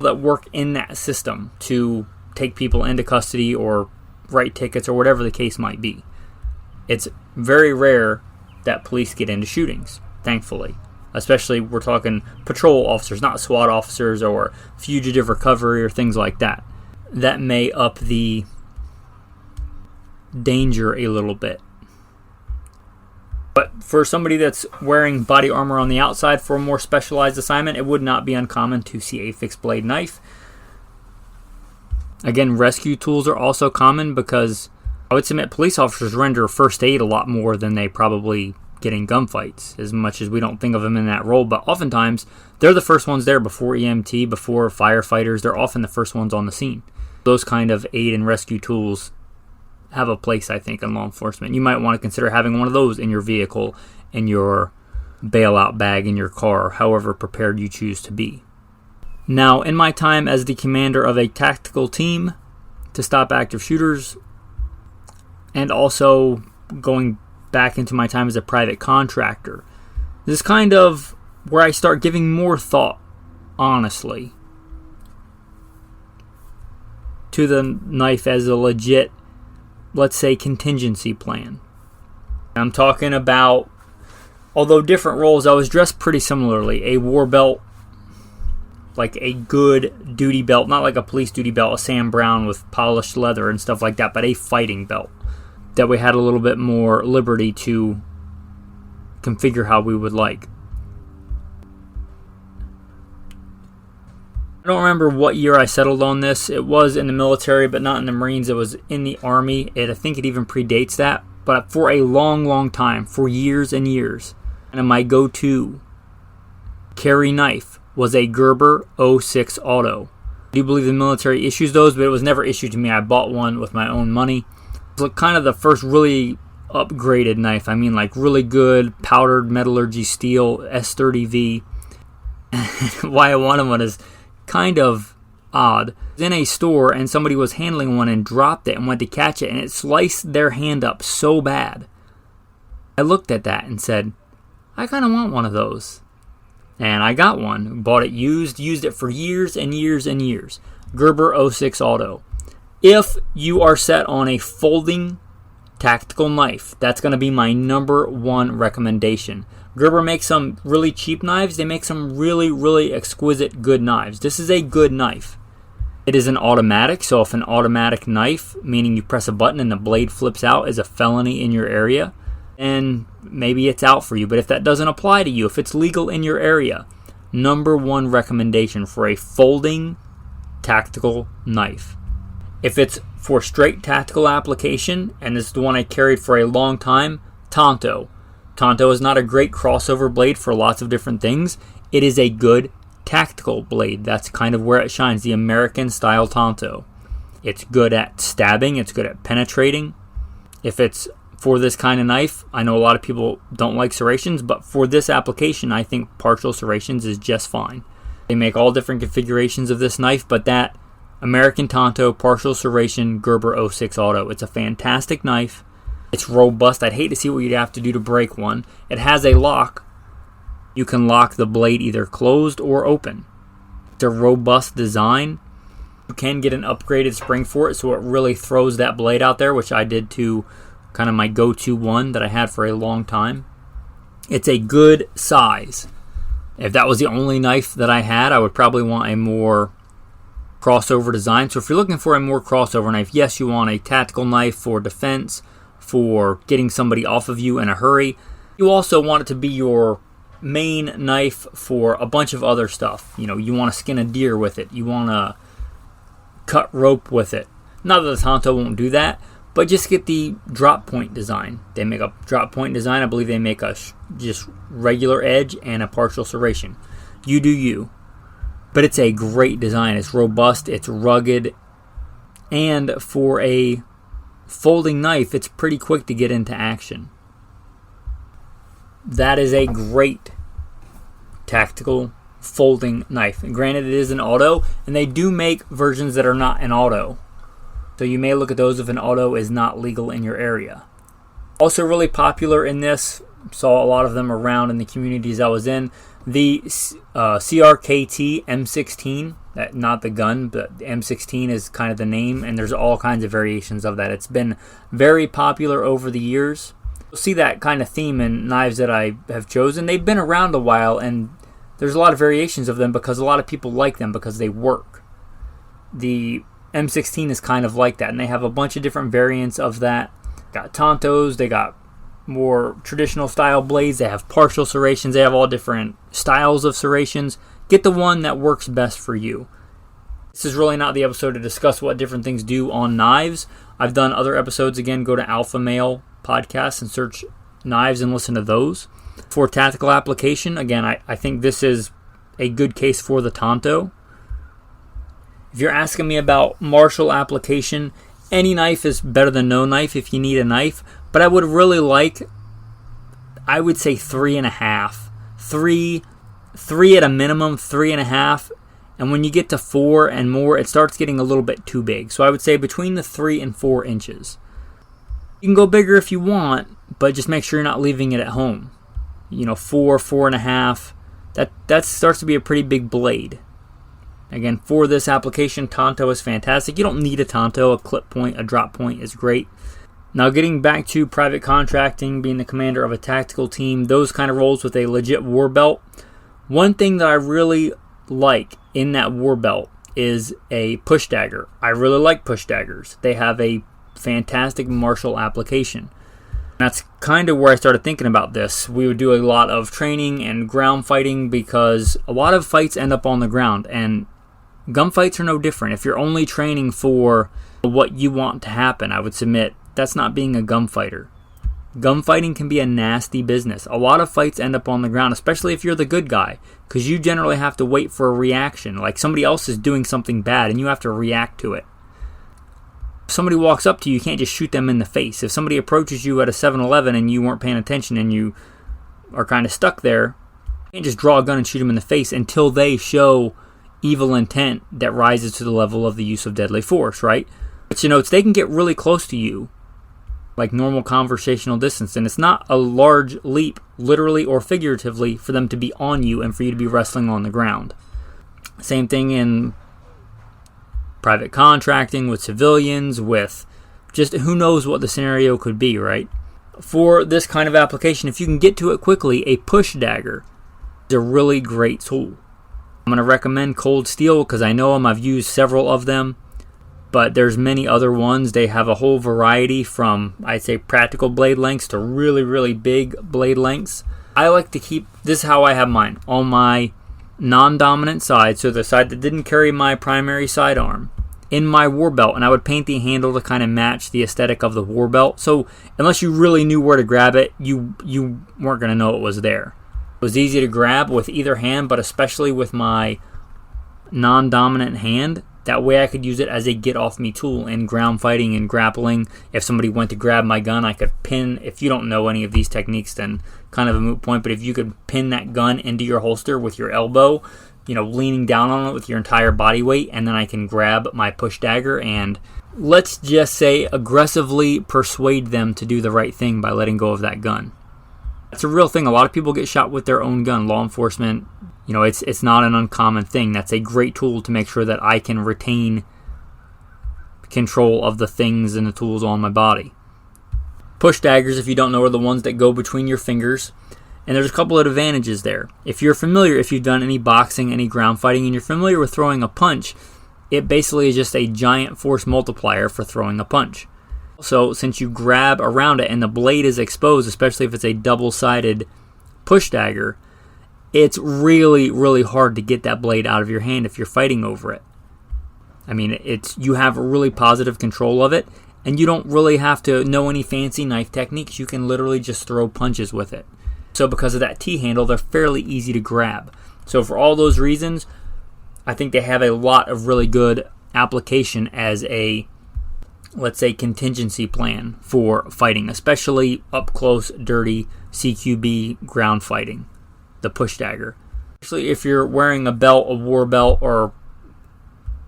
that work in that system to take people into custody or write tickets or whatever the case might be. It's very rare that police get into shootings, thankfully. Especially we're talking patrol officers, not SWAT officers or fugitive recovery or things like that. That may up the danger a little bit. But for somebody that's wearing body armor on the outside for a more specialized assignment, it would not be uncommon to see a fixed blade knife. Again, rescue tools are also common because I would submit police officers render first aid a lot more than they probably get in gunfights, as much as we don't think of them in that role. But oftentimes, they're the first ones there before EMT, before firefighters. They're often the first ones on the scene. Those kind of aid and rescue tools have a place, I think, in law enforcement. You might want to consider having one of those in your vehicle, in your bailout bag, in your car, however prepared you choose to be. Now, in my time as the commander of a tactical team to stop active shooters, and also going back into my time as a private contractor, this is kind of where I start giving more thought, honestly, to the knife as a legit, let's say, contingency plan. I'm talking about, although different roles, I was dressed pretty similarly. A war belt, like a good duty belt, not like a police duty belt, a Sam Brown with polished leather and stuff like that, but a fighting belt that we had a little bit more liberty to configure how we would like. I don't remember what year I settled on this. It was in the military, but not in the Marines. It was in the Army. I think it even predates that. But for a long, long time, for years and years, and my go-to carry knife was a Gerber 06 Auto. I do believe the military issues those, but it was never issued to me. I bought one with my own money. It was kind of the first really upgraded knife. I mean, like really good powdered metallurgy steel S30V. Why I wanted one is kind of odd. I was in a store and somebody was handling one and dropped it and went to catch it, and it sliced their hand up so bad. I looked at that and said, I kind of want one of those. And I got one, bought it used it for years and years and years. Gerber 06 Auto. If you are set on a folding tactical knife, that's going to be my number one recommendation. Gerber makes some really cheap knives. They make some really, really exquisite good knives. This is a good knife. It is an automatic, so if an automatic knife, meaning you press a button and the blade flips out, is a felony in your area, then maybe it's out for you. But if that doesn't apply to you, if it's legal in your area, number one recommendation for a folding tactical knife. If it's for straight tactical application, and this is the one I carried for a long time, Tonto. Tonto is not a great crossover blade for lots of different things. It is a good tactical blade. That's kind of where it shines, the American style Tonto. It's good at stabbing. It's good at penetrating. If it's for this kind of knife, I know a lot of people don't like serrations, but for this application, I think partial serrations is just fine. They make all different configurations of this knife, but that American Tonto partial serration Gerber 06 Auto, it's a fantastic knife. It's robust. I'd hate to see what you'd have to do to break one. It has a lock. You can lock the blade either closed or open. It's a robust design. You can get an upgraded spring for it, so it really throws that blade out there, which I did to kind of my go-to one that I had for a long time. It's a good size. If that was the only knife that I had, I would probably want a more crossover design. So if you're looking for a more crossover knife, yes, you want a tactical knife for defense, for getting somebody off of you in a hurry. You also want it to be your main knife for a bunch of other stuff. You know, you want to skin a deer with it. You want to cut rope with it. Not that the Tonto won't do that, but just get the drop point design. They make a drop point design. I believe they make a just regular edge and a partial serration. You do you. But it's a great design. It's robust. It's rugged. And for a folding knife, it's pretty quick to get into action. That is a great tactical folding knife. And granted, it is an auto, and they do make versions that are not an auto. So you may look at those if an auto is not legal in your area. Also really popular in this saw a lot of them around in the communities I was in. The CRKT M16, not the gun, but the M16 is kind of the name, and there's all kinds of variations of that. It's been very popular over the years. You'll see that kind of theme in knives that I have chosen. They've been around a while, and there's a lot of variations of them because a lot of people like them because they work. The M16 is kind of like that, and they have a bunch of different variants of that. Got Tontos, they got more traditional style blades, they have partial serrations, they have all different styles of serrations. Get the one that works best for you. This is really not the episode to discuss what different things do on knives. I've done other episodes. Again, go to Alpha Male Podcast and search knives and listen to those. For tactical application, again, I think this is a good case for the Tonto. If you're asking me about martial application, any knife is better than no knife if you need a knife, but I would really like, I would say 3.5. Three at a minimum, 3.5, and when you get to 4 and more, it starts getting a little bit too big. So I would say between the 3 and 4 inches. You can go bigger if you want, but just make sure you're not leaving it at home. 4, 4.5, that starts to be a pretty big blade. Again, for this application, Tonto is fantastic. You don't need a Tonto. A clip point, a drop point is great. Now, getting back to private contracting, being the commander of a tactical team, those kind of roles with a legit war belt. One thing that I really like in that war belt is a push dagger. I really like push daggers. They have a fantastic martial application. That's kind of where I started thinking about this. We would do a lot of training and ground fighting because a lot of fights end up on the ground, and gunfights are no different. If you're only training for what you want to happen, I would submit that's not being a gunfighter. Gunfighting can be a nasty business. A lot of fights end up on the ground, especially if you're the good guy, because you generally have to wait for a reaction. Like somebody else is doing something bad and you have to react to it. If somebody walks up to you, you can't just shoot them in the face. If somebody approaches you at a 7-Eleven and you weren't paying attention and you are kind of stuck there, you can't just draw a gun and shoot them in the face until they show evil intent that rises to the level of the use of deadly force, right? But they can get really close to you, like normal conversational distance, and it's not a large leap, literally or figuratively, for them to be on you and for you to be wrestling on the ground. Same thing in private contracting, with civilians, with just who knows what the scenario could be, right? For this kind of application, if you can get to it quickly, a push dagger is a really great tool. I'm going to recommend Cold Steel because I know them. I've used several of them. But there's many other ones. They have a whole variety from, I'd say, practical blade lengths to really, really big blade lengths. I like to keep, this is how I have mine, on my non-dominant side, so the side that didn't carry my primary sidearm, in my war belt, and I would paint the handle to kind of match the aesthetic of the war belt. So unless you really knew where to grab it, you weren't going to know it was there. It was easy to grab with either hand, but especially with my non-dominant hand. That way I could use it as a get-off-me tool in ground fighting and grappling. If somebody went to grab my gun, I could pin. If you don't know any of these techniques, then kind of a moot point. But if you could pin that gun into your holster with your elbow, leaning down on it with your entire body weight, and then I can grab my push dagger and, let's just say, aggressively persuade them to do the right thing by letting go of that gun. That's a real thing. A lot of people get shot with their own gun. Law enforcement, it's not an uncommon thing. That's a great tool to make sure that I can retain control of the things and the tools on my body. Push daggers, if you don't know, are the ones that go between your fingers. And there's a couple of advantages there. If you've done any boxing, any ground fighting, and you're familiar with throwing a punch, it basically is just a giant force multiplier for throwing a punch. So since you grab around it and the blade is exposed, especially if it's a double-sided push dagger, it's really, really hard to get that blade out of your hand if you're fighting over it. I mean, you have really positive control of it, and you don't really have to know any fancy knife techniques. You can literally just throw punches with it. So because of that T-handle, they're fairly easy to grab. So for all those reasons, I think they have a lot of really good application as a, let's say, contingency plan for fighting, especially up close, dirty CQB ground fighting, the push dagger. Especially if you're wearing a belt, a war belt, or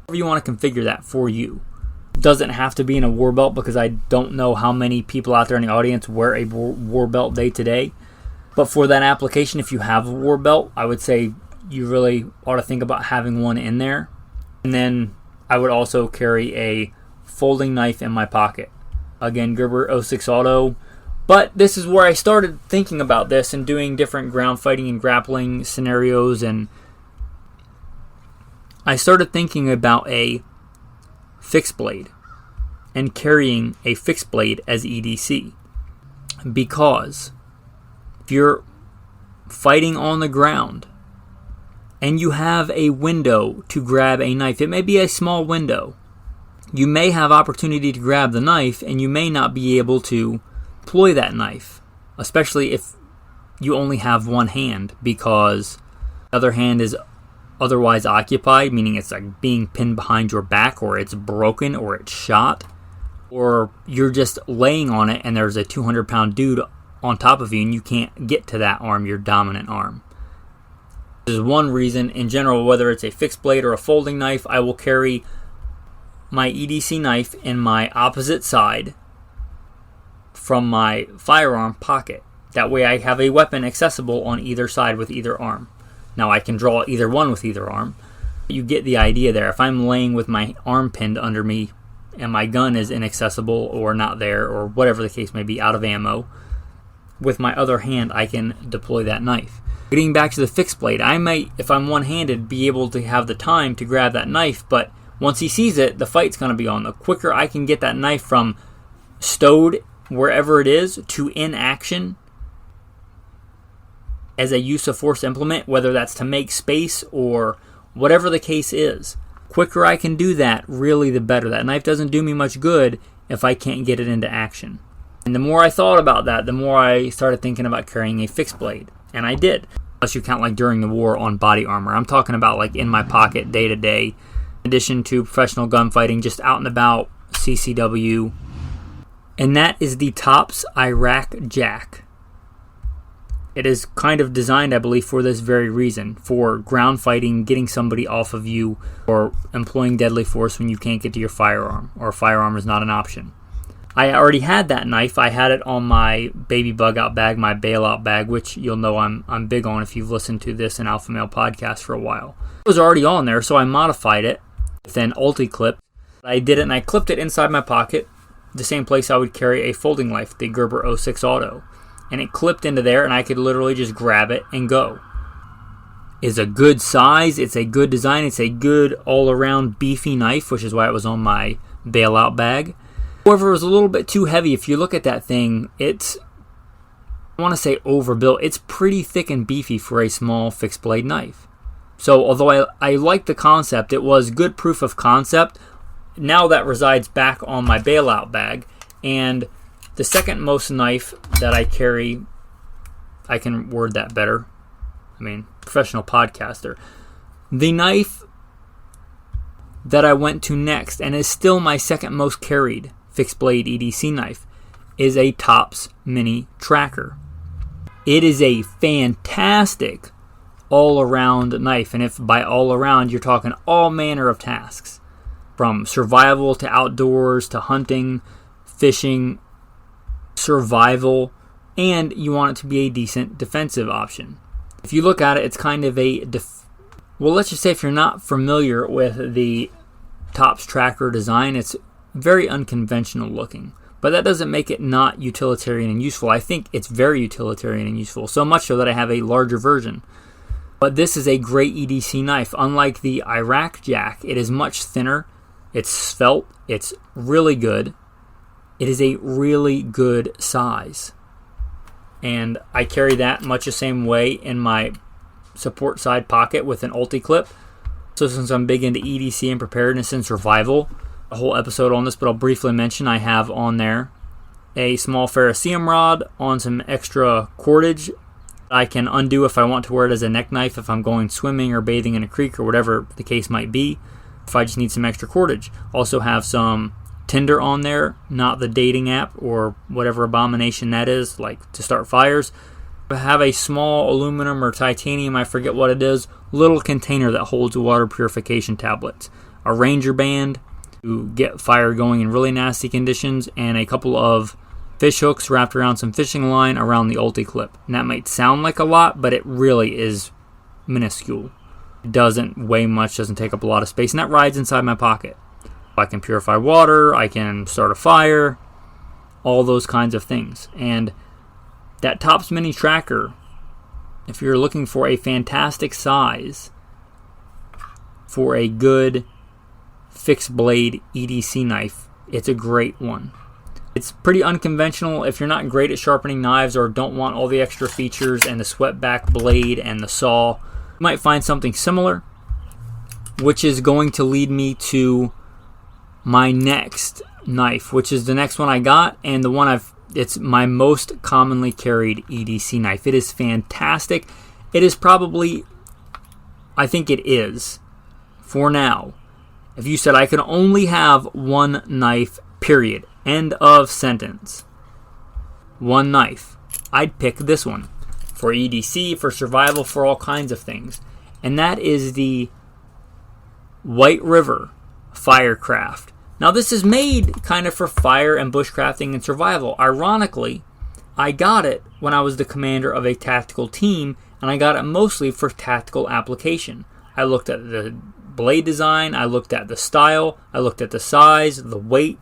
however you want to configure that for you. It doesn't have to be in a war belt because I don't know how many people out there in the audience wear a war belt day to day. But for that application, if you have a war belt, I would say you really ought to think about having one in there. And then I would also carry a folding knife in my pocket. Again, Gerber 06 Auto. But this is where I started thinking about this and doing different ground fighting and grappling scenarios, and I started thinking about a fixed blade and carrying a fixed blade as EDC. Because if you're fighting on the ground and you have a window to grab a knife, it may be a small window. You may have opportunity to grab the knife and you may not be able to deploy that knife, especially if you only have one hand because the other hand is otherwise occupied, meaning it's like being pinned behind your back, or it's broken, or it's shot, or you're just laying on it and there's a 200-pound dude on top of you and you can't get to that arm, your dominant arm. This is one reason. In general, whether it's a fixed blade or a folding knife, I will carry my EDC knife in my opposite side from my firearm pocket. That way I have a weapon accessible on either side with either arm. Now I can draw either one with either arm. You get the idea there. If I'm laying with my arm pinned under me and my gun is inaccessible or not there, or whatever the case may be, out of ammo, with my other hand I can deploy that knife. Getting back to the fixed blade, I might, if I'm one-handed, be able to have the time to grab that knife, but once he sees it, the fight's going to be on. The quicker I can get that knife from stowed wherever it is to in action as a use of force implement, whether that's to make space or whatever the case is, quicker I can do that, really the better. That knife doesn't do me much good if I can't get it into action. And the more I thought about that, the more I started thinking about carrying a fixed blade. And I did. Unless you count like during the war on body armor. I'm talking about like in my pocket day to day. In addition to professional gunfighting, just out and about, CCW. And that is the Tops Iraq Jack. It is kind of designed, I believe, for this very reason. For ground fighting, getting somebody off of you, or employing deadly force when you can't get to your firearm, or a firearm is not an option. I already had that knife. I had it on my baby bug out bag, my bailout bag, which you'll know I'm big on if you've listened to this in Alpha Male podcast for a while. It was already on there, so I modified it with an ulti-clip. I did it and I clipped it inside my pocket, the same place I would carry a folding knife, the Gerber 06 Auto. And it clipped into there and I could literally just grab it and go. It's a good size, it's a good design, it's a good all-around beefy knife, which is why it was on my bailout bag. However, it was a little bit too heavy. If you look at that thing, it's, I want to say overbuilt. It's pretty thick and beefy for a small fixed blade knife. So although I like the concept, it was good proof of concept. Now that resides back on my bailout bag. And the second most knife that I carry, I can word that better. I mean, professional podcaster. The knife that I went to next, and is still my second most carried fixed blade EDC knife, is a Tops Mini Tracker. It is a fantastic all-around knife, and if by all-around you're talking all manner of tasks, from survival to outdoors to hunting, fishing, survival, and you want it to be a decent defensive option. If you look at it, it's kind of a well, let's just say if you're not familiar with the Tops Tracker design, it's very unconventional looking, but that doesn't make it not utilitarian and useful. I think it's very utilitarian and useful, so much so that I have a larger version. But this is a great EDC knife. Unlike the Iraq Jack, it is much thinner, it's svelte, it's really good. It is a really good size. And I carry that much the same way in my support side pocket with an ulti clip. So since I'm big into EDC and preparedness and survival, a whole episode on this, but I'll briefly mention I have on there a small ferrocerium rod on some extra cordage I can undo if I want to wear it as a neck knife if I'm going swimming or bathing in a creek or whatever the case might be, if I just need some extra cordage. Also have some Tinder on there, not the dating app or whatever abomination that is, like to start fires. I have a small aluminum or titanium, I forget what it is, little container that holds water purification tablets, a Ranger band to get fire going in really nasty conditions, and a couple of fish hooks wrapped around some fishing line around the ulti clip. And that might sound like a lot, but it really is minuscule. It doesn't weigh much, doesn't take up a lot of space, and that rides inside my pocket. I can purify water, I can start a fire, all those kinds of things. And that Tops Mini Tracker, if you're looking for a fantastic size for a good fixed blade EDC knife, it's a great one. It's pretty unconventional. If you're not great at sharpening knives or don't want all the extra features and the swept back blade and the saw, you might find something similar, which is going to lead me to my next knife, which is the next one I got, and the one it's my most commonly carried EDC knife. It is fantastic. It is probably, I think it is, for now, if you said I could only have one knife, period, end of sentence, one knife, I'd pick this one for EDC, for survival, for all kinds of things. And that is the White River Firecraft. Now, this is made kind of for fire and bushcrafting and survival. Ironically, I got it when I was the commander of a tactical team, and I got it mostly for tactical application. I looked at the blade design, I looked at the style, I looked at the size, the weight.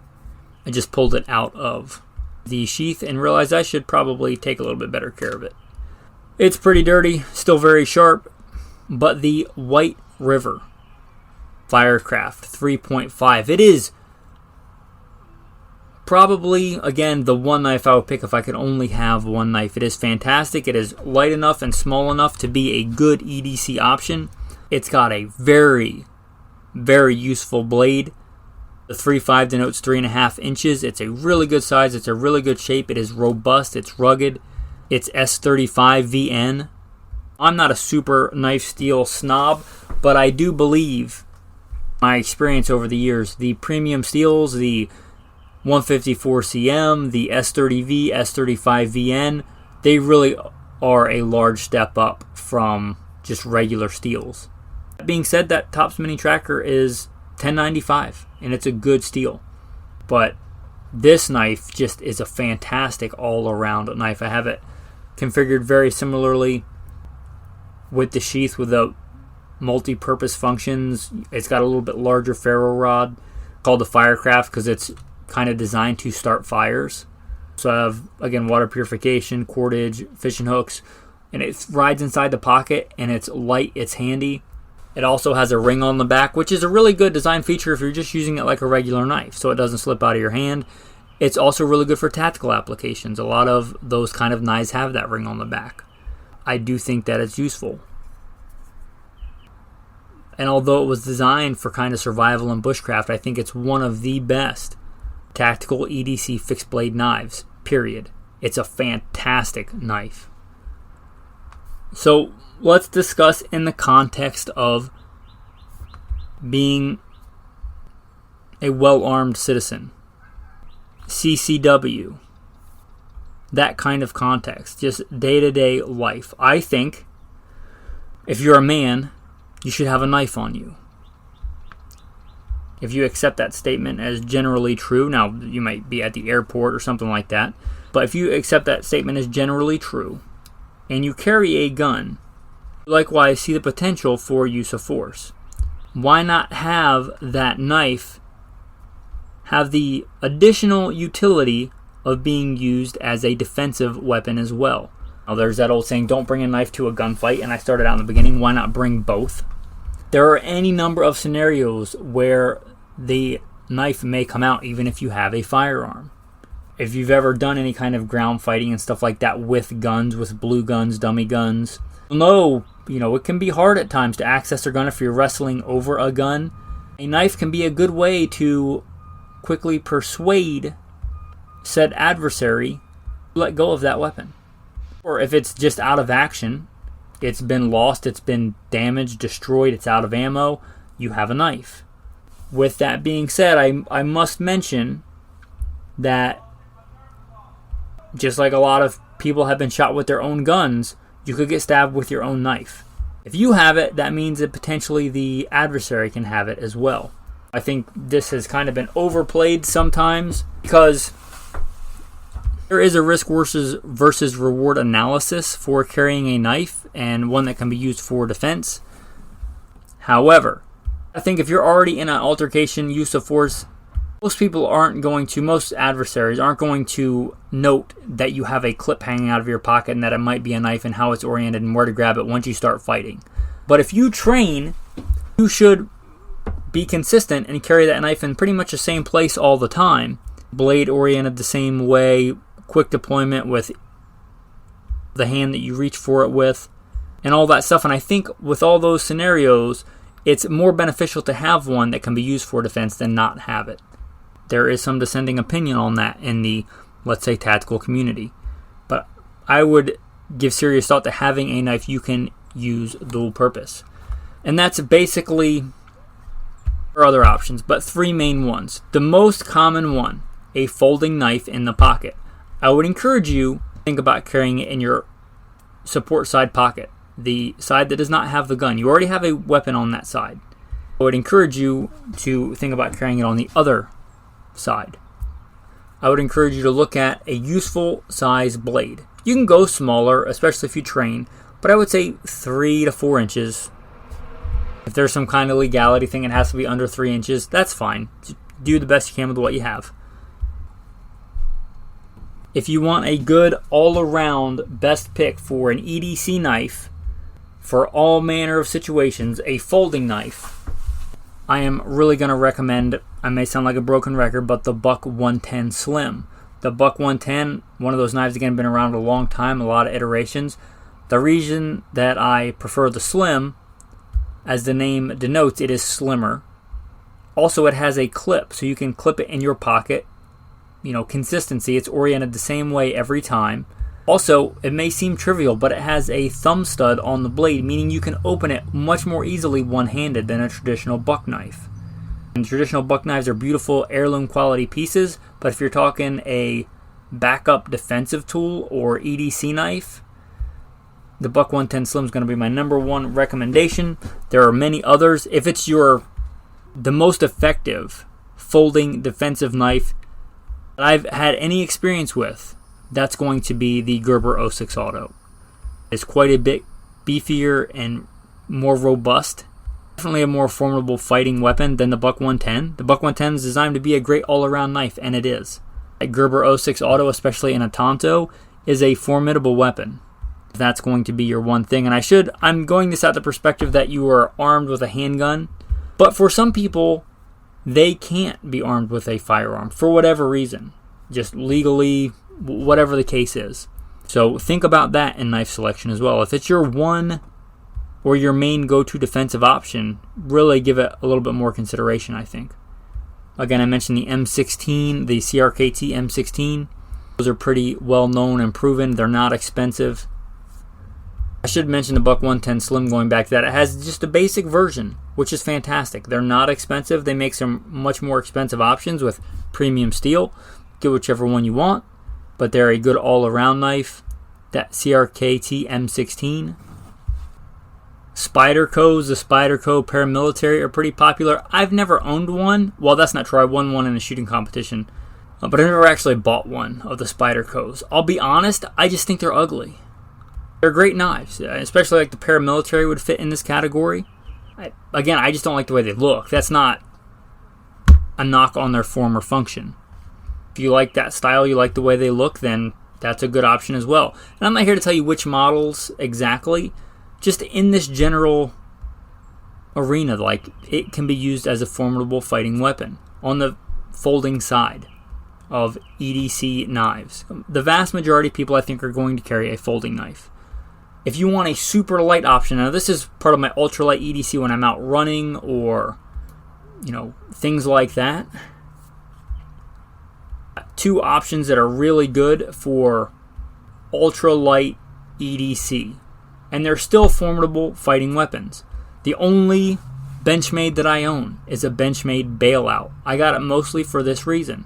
I just pulled it out of the sheath and realized I should probably take a little bit better care of it. It's pretty dirty, still very sharp, but the White River Firecraft 3.5, it is probably, again, the one knife I would pick if I could only have one knife. It is fantastic. It is light enough and small enough to be a good EDC option. It's got a very, very useful blade. The 3.5 denotes 3.5 inches. It's a really good size. It's a really good shape. It is robust. It's rugged. It's S35 VN. I'm not a super knife steel snob, but I do believe, my experience over the years, the premium steels, the 154 CM, the S30V, S35 VN, they really are a large step up from just regular steels. That being said, that Tops Mini Tracker is $10.95, and it's a good steel. But this knife just is a fantastic all-around knife. I have it configured very similarly with the sheath with the multi-purpose functions. It's got a little bit larger ferro rod called the Firecraft because it's kind of designed to start fires. So I have, again, water purification, cordage, fishing hooks, and it rides inside the pocket, and it's light, it's handy. It also has a ring on the back, which is a really good design feature if you're just using it like a regular knife, so it doesn't slip out of your hand. It's also really good for tactical applications. A lot of those kind of knives have that ring on the back. I do think that it's useful. And although it was designed for kind of survival and bushcraft, I think it's one of the best tactical EDC fixed blade knives, period. It's a fantastic knife. So let's discuss in the context of being a well-armed citizen, CCW, that kind of context, just day-to-day life. I think if you're a man, you should have a knife on you. If you accept that statement as generally true, now you might be at the airport or something like that, but if you accept that statement as generally true, and you carry a gun, you likewise see the potential for use of force. Why not have that knife have the additional utility of being used as a defensive weapon as well? Now, there's that old saying, don't bring a knife to a gunfight, and I started out in the beginning, why not bring both? There are any number of scenarios where the knife may come out even if you have a firearm. If you've ever done any kind of ground fighting and stuff like that with guns, with blue guns, dummy guns, you'll know, it can be hard at times to access a gun if you're wrestling over a gun. A knife can be a good way to quickly persuade said adversary to let go of that weapon. Or if it's just out of action, it's been lost, it's been damaged, destroyed, it's out of ammo, you have a knife. With that being said, I must mention that just like a lot of people have been shot with their own guns, you could get stabbed with your own knife. If you have it, that means that potentially the adversary can have it as well. I think this has kind of been overplayed sometimes because There is a risk versus reward analysis for carrying a knife, and one that can be used for defense. However, I think if you're already in an altercation, use of force, most adversaries aren't going to note that you have a clip hanging out of your pocket and that it might be a knife and how it's oriented and where to grab it once you start fighting. But if you train, you should be consistent and carry that knife in pretty much the same place all the time. Blade oriented the same way, quick deployment with the hand that you reach for it with, and all that stuff. And I think with all those scenarios, it's more beneficial to have one that can be used for defense than not have it. There is some dissenting opinion on that in the, let's say, tactical community. But I would give serious thought to having a knife you can use dual purpose. And that's basically, there are other options, but three main ones. The most common one, a folding knife in the pocket. I would encourage you to think about carrying it in your support side pocket, the side that does not have the gun. You already have a weapon on that side. I would encourage you to think about carrying it on the other side. I would encourage you to look at a useful size blade. You can go smaller, especially if you train, but I would say 3 to 4 inches. If there's some kind of legality thing, it has to be under 3 inches, that's fine. Just do the best you can with what you have. If you want a good all-around best pick for an EDC knife for all manner of situations, a folding knife, I am really going to recommend, I may sound like a broken record, but the Buck 110 Slim. The Buck 110, one of those knives, again, been around a long time, a lot of iterations. The reason that I prefer the Slim, as the name denotes, it is slimmer. Also, it has a clip, so you can clip it in your pocket. Consistency, it's oriented the same way every time. Also, it may seem trivial, but it has a thumb stud on the blade, meaning you can open it much more easily one-handed than a traditional buck knife. And traditional buck knives are beautiful heirloom quality pieces, but if you're talking a backup defensive tool or EDC knife, the Buck 110 Slim is going to be my number one recommendation. There are many others. If it's the most effective folding defensive knife that I've had any experience with, that's going to be the Gerber 06 Auto. It's quite a bit beefier and more robust. Definitely a more formidable fighting weapon than the Buck 110. The Buck 110 is designed to be a great all-around knife, and it is. A Gerber 06 Auto, especially in a Tonto, is a formidable weapon. That's going to be your one thing. And I'm going this out the perspective that you are armed with a handgun. But for some people, they can't be armed with a firearm for whatever reason. Just legally, whatever the case is. So think about that in knife selection as well. If it's your one or your main go-to defensive option, really give it a little bit more consideration, I think. Again, I mentioned the M16, the CRKT M16. Those are pretty well known and proven. They're not expensive. I should mention the Buck 110 Slim, going back to that. It has just a basic version, which is fantastic. They're not expensive. They make some much more expensive options with premium steel. Get whichever one you want, but they're a good all-around knife. That CRKT M16. Spydercos, the Spyderco paramilitary are pretty popular. I've never owned one. Well, that's not true. I won one in a shooting competition, but I never actually bought one of the Spydercos. I'll be honest, I just think they're ugly. They're great knives, especially like the paramilitary would fit in this category. I just don't like the way they look. That's not a knock on their form or function. If you like that style, you like the way they look, then that's a good option as well. And I'm not here to tell you which models exactly, just in this general arena, like it can be used as a formidable fighting weapon on the folding side of EDC knives. The vast majority of people, I think, are going to carry a folding knife. If you want a super light option, now this is part of my ultralight EDC when I'm out running or, things like that. Two options that are really good for ultralight EDC. And they're still formidable fighting weapons. The only Benchmade that I own is a Benchmade Bailout. I got it mostly for this reason.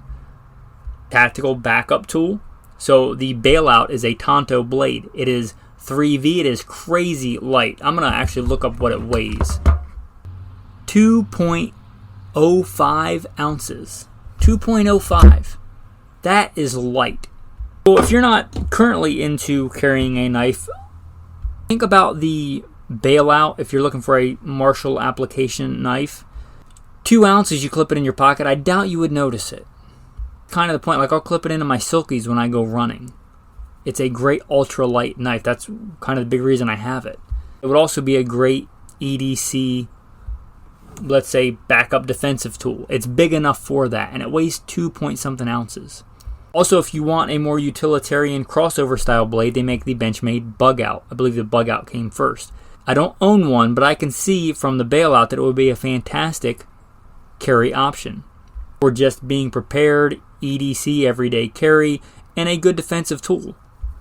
Tactical backup tool. So the Bailout is a Tonto blade. It is 3V. It is crazy light. I'm going to actually look up what it weighs. 2.05 ounces. 2.05. That is light. Well, if you're not currently into carrying a knife, think about the bailout if you're looking for a martial application knife. 2 ounces, you clip it in your pocket. I doubt you would notice it. Kind of the point, like I'll clip it into my silkies when I go running. It's a great ultralight knife. That's kind of the big reason I have it. It would also be a great EDC, let's say, backup defensive tool. It's big enough for that, and it weighs 2-point-something ounces. Also, if you want a more utilitarian crossover style blade, they make the Benchmade Bug Out. I believe the Bug Out came first. I don't own one, but I can see from the bailout that it would be a fantastic carry option for just being prepared, EDC, everyday carry, and a good defensive tool.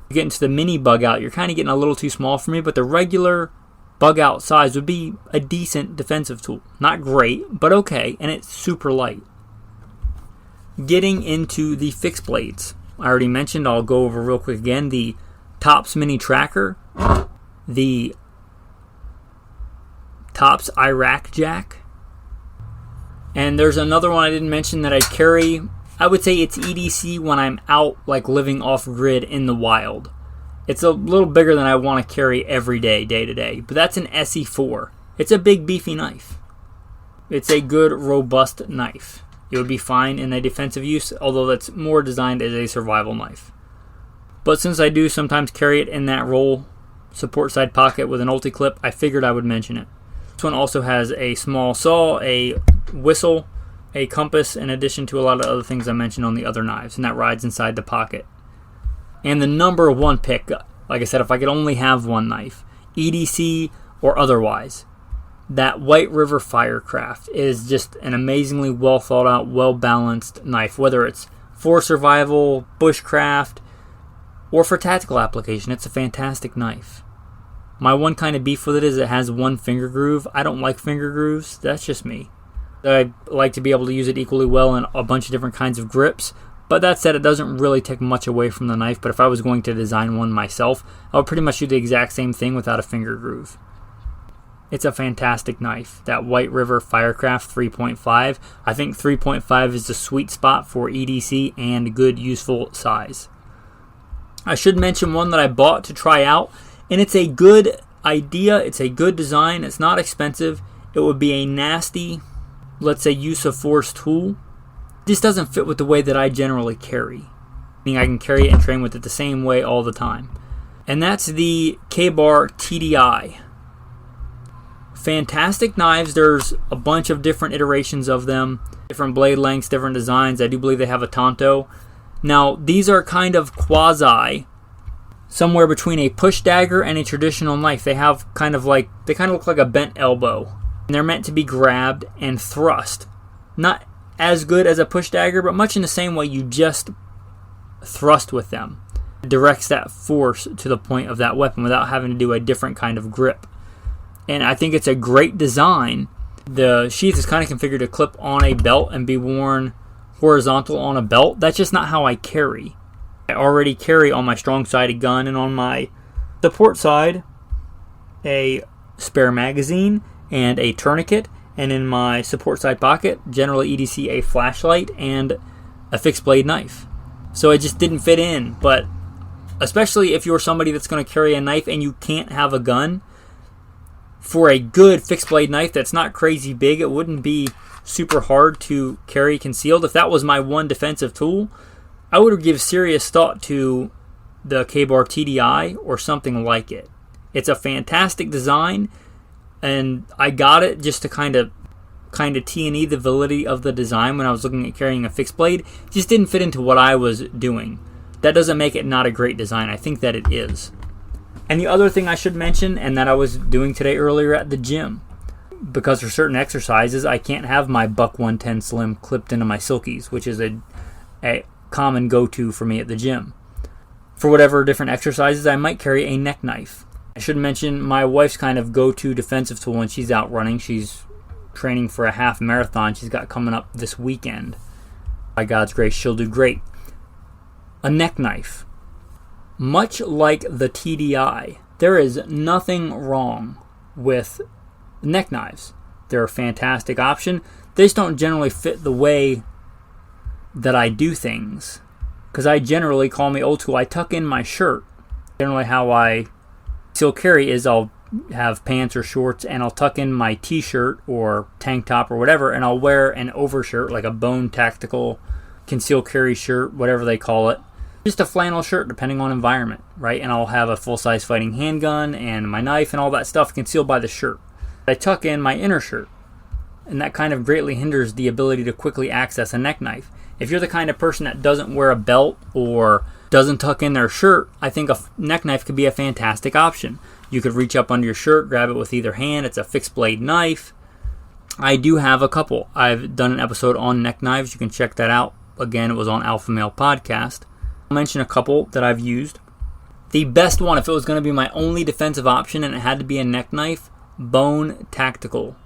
You get into the mini Bug Out, you're kind of getting a little too small for me, but the regular Bug Out size would be a decent defensive tool. Not great, but okay, and it's super light. Getting into the fixed blades. I already mentioned, I'll go over real quick again, the Tops Mini Tracker, the Tops Iraq Jack, and there's another one I didn't mention that I carry. I would say it's EDC when I'm out, like living off grid in the wild. It's a little bigger than I want to carry every day, day to day, but that's an SE4. It's a big beefy knife. It's a good robust knife. It would be fine in a defensive use, although that's more designed as a survival knife. But since I do sometimes carry it in that roll support side pocket with an ulti clip, I figured I would mention it. This one also has a small saw, a whistle, a compass, in addition to a lot of other things I mentioned on the other knives, and that rides inside the pocket. And the number one pick, like I said, if I could only have one knife, EDC or otherwise, that White River Firecraft is just an amazingly well thought out, well balanced knife. Whether it's for survival, bushcraft, or for tactical application, it's a fantastic knife. My one kind of beef with it is it has one finger groove. I don't like finger grooves. That's just me. I like to be able to use it equally well in a bunch of different kinds of grips. But that said, it doesn't really take much away from the knife. But if I was going to design one myself, I would pretty much do the exact same thing without a finger groove. It's a fantastic knife. That White River Firecraft 3.5. I think 3.5 is the sweet spot for EDC and good useful size. I should mention one that I bought to try out, and it's a good idea. It's a good design. It's not expensive. It would be a nasty, let's say, use of force tool. This doesn't fit with the way that I generally carry. Meaning I can carry it and train with it the same way all the time. And that's the K-Bar TDI. Fantastic knives. There's a bunch of different iterations of them, different blade lengths, different designs. I do believe they have a Tonto. Now, these are kind of quasi, somewhere between a push dagger and a traditional knife. They have kind of look like a bent elbow. And they're meant to be grabbed and thrust. Not as good as a push dagger, but much in the same way you just thrust with them. It directs that force to the point of that weapon without having to do a different kind of grip. And I think it's a great design. The sheath is kind of configured to clip on a belt and be worn horizontal on a belt. That's just not how I carry. I already carry on my strong-sided gun and on my support side a spare magazine and a tourniquet, and in my support side pocket, generally EDC, a flashlight and a fixed blade knife. So it just didn't fit in, but especially if you're somebody that's going to carry a knife and you can't have a gun, for a good fixed blade knife that's not crazy big, it wouldn't be super hard to carry concealed. If that was my one defensive tool, I would give serious thought to the K-Bar TDI or something like it. It's a fantastic design, and I got it just to kind of T&E the validity of the design when I was looking at carrying a fixed blade. It just didn't fit into what I was doing. That doesn't make it not a great design. I think that it is. And the other thing I should mention, and that I was doing today earlier at the gym, because for certain exercises, I can't have my Buck 110 Slim clipped into my silkies, which is a common go-to for me at the gym. For whatever different exercises, I might carry a neck knife. I should mention my wife's kind of go-to defensive tool when she's out running. She's training for a half marathon she's got coming up this weekend. By God's grace, she'll do great. A neck knife. Much like the TDI, there is nothing wrong with neck knives. They're a fantastic option. They just don't generally fit the way that I do things. because I generally, call me old school, I tuck in my shirt. Generally how I still carry is I'll have pants or shorts and I'll tuck in my t-shirt or tank top or whatever, and I'll wear an overshirt, like a bone tactical concealed carry shirt, whatever they call it. Just a flannel shirt depending on environment, right? And I'll have a full-size fighting handgun and my knife and all that stuff concealed by the shirt. I tuck in my inner shirt, and that kind of greatly hinders the ability to quickly access a neck knife. If you're the kind of person that doesn't wear a belt or doesn't tuck in their shirt, I think a neck knife could be a fantastic option. You could reach up under your shirt, grab it with either hand. It's a fixed blade knife. I do have a couple. I've done an episode on neck knives. You can check that out. Again, it was on Alpha Male Podcast. I'll mention a couple that I've used. The best one, if it was going to be my only defensive option and it had to be a neck knife, Bone Tactical.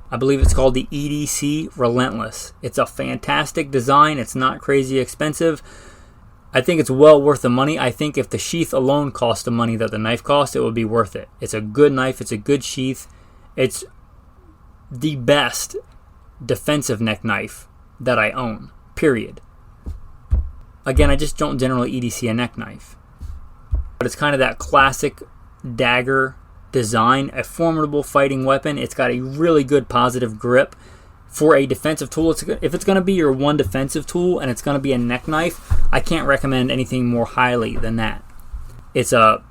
I believe it's called the EDC Relentless. It's a fantastic design. It's not crazy expensive. I think it's well worth the money. I think if the sheath alone cost the money that the knife cost, it would be worth it. It's a good knife. It's a good sheath. It's the best defensive neck knife that I own, period. Again, I just don't generally EDC a neck knife. But it's kind of that classic dagger design, a formidable fighting weapon. It's got a really good positive grip. For a defensive tool, if it's going to be your one defensive tool and it's going to be a neck knife, I can't recommend anything more highly than that. It's a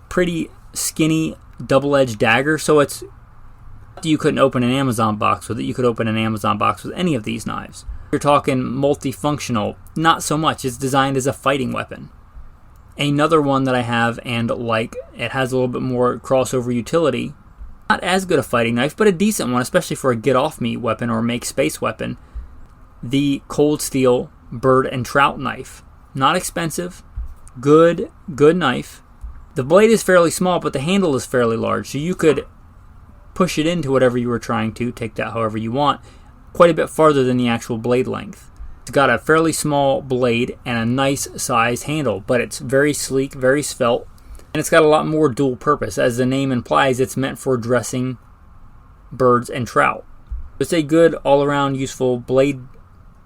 pretty skinny double-edged dagger, so it's, you couldn't open an Amazon box with it. You could open an Amazon box with any of these knives. You're talking multifunctional, not so much. It's designed as a fighting weapon. Another one that I have and like, it has a little bit more crossover utility. Not as good a fighting knife, but a decent one, especially for a get-off-me weapon or make space weapon. The Cold Steel Bird and Trout knife. Not expensive. Good knife. The blade is fairly small, but the handle is fairly large, so you could push it into whatever you were trying to, take that however you want, quite a bit farther than the actual blade length. It's got a fairly small blade and a nice size handle, but it's very sleek, very svelte. And it's got a lot more dual purpose. As the name implies, it's meant for dressing birds and trout. It's a good all-around useful blade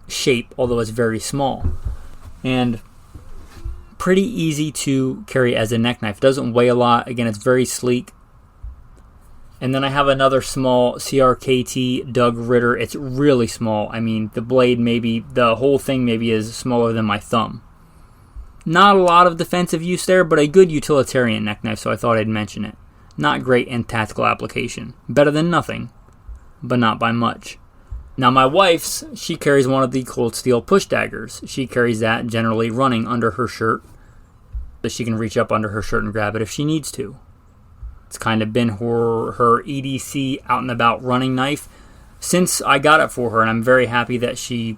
shape, although it's very small. And pretty easy to carry as a neck knife. It doesn't weigh a lot. Again, it's very sleek. And then I have another small CRKT Doug Ritter. It's really small. I mean, the blade the whole thing maybe is smaller than my thumb. Not a lot of defensive use there, but a good utilitarian neck knife, so I thought I'd mention it. Not great in tactical application. Better than nothing, but not by much. Now my wife's, she carries one of the Cold Steel push daggers. She carries that generally running under her shirt, so she can reach up under her shirt and grab it if she needs to. It's kind of been her EDC out and about running knife since I got it for her, and I'm very happy that she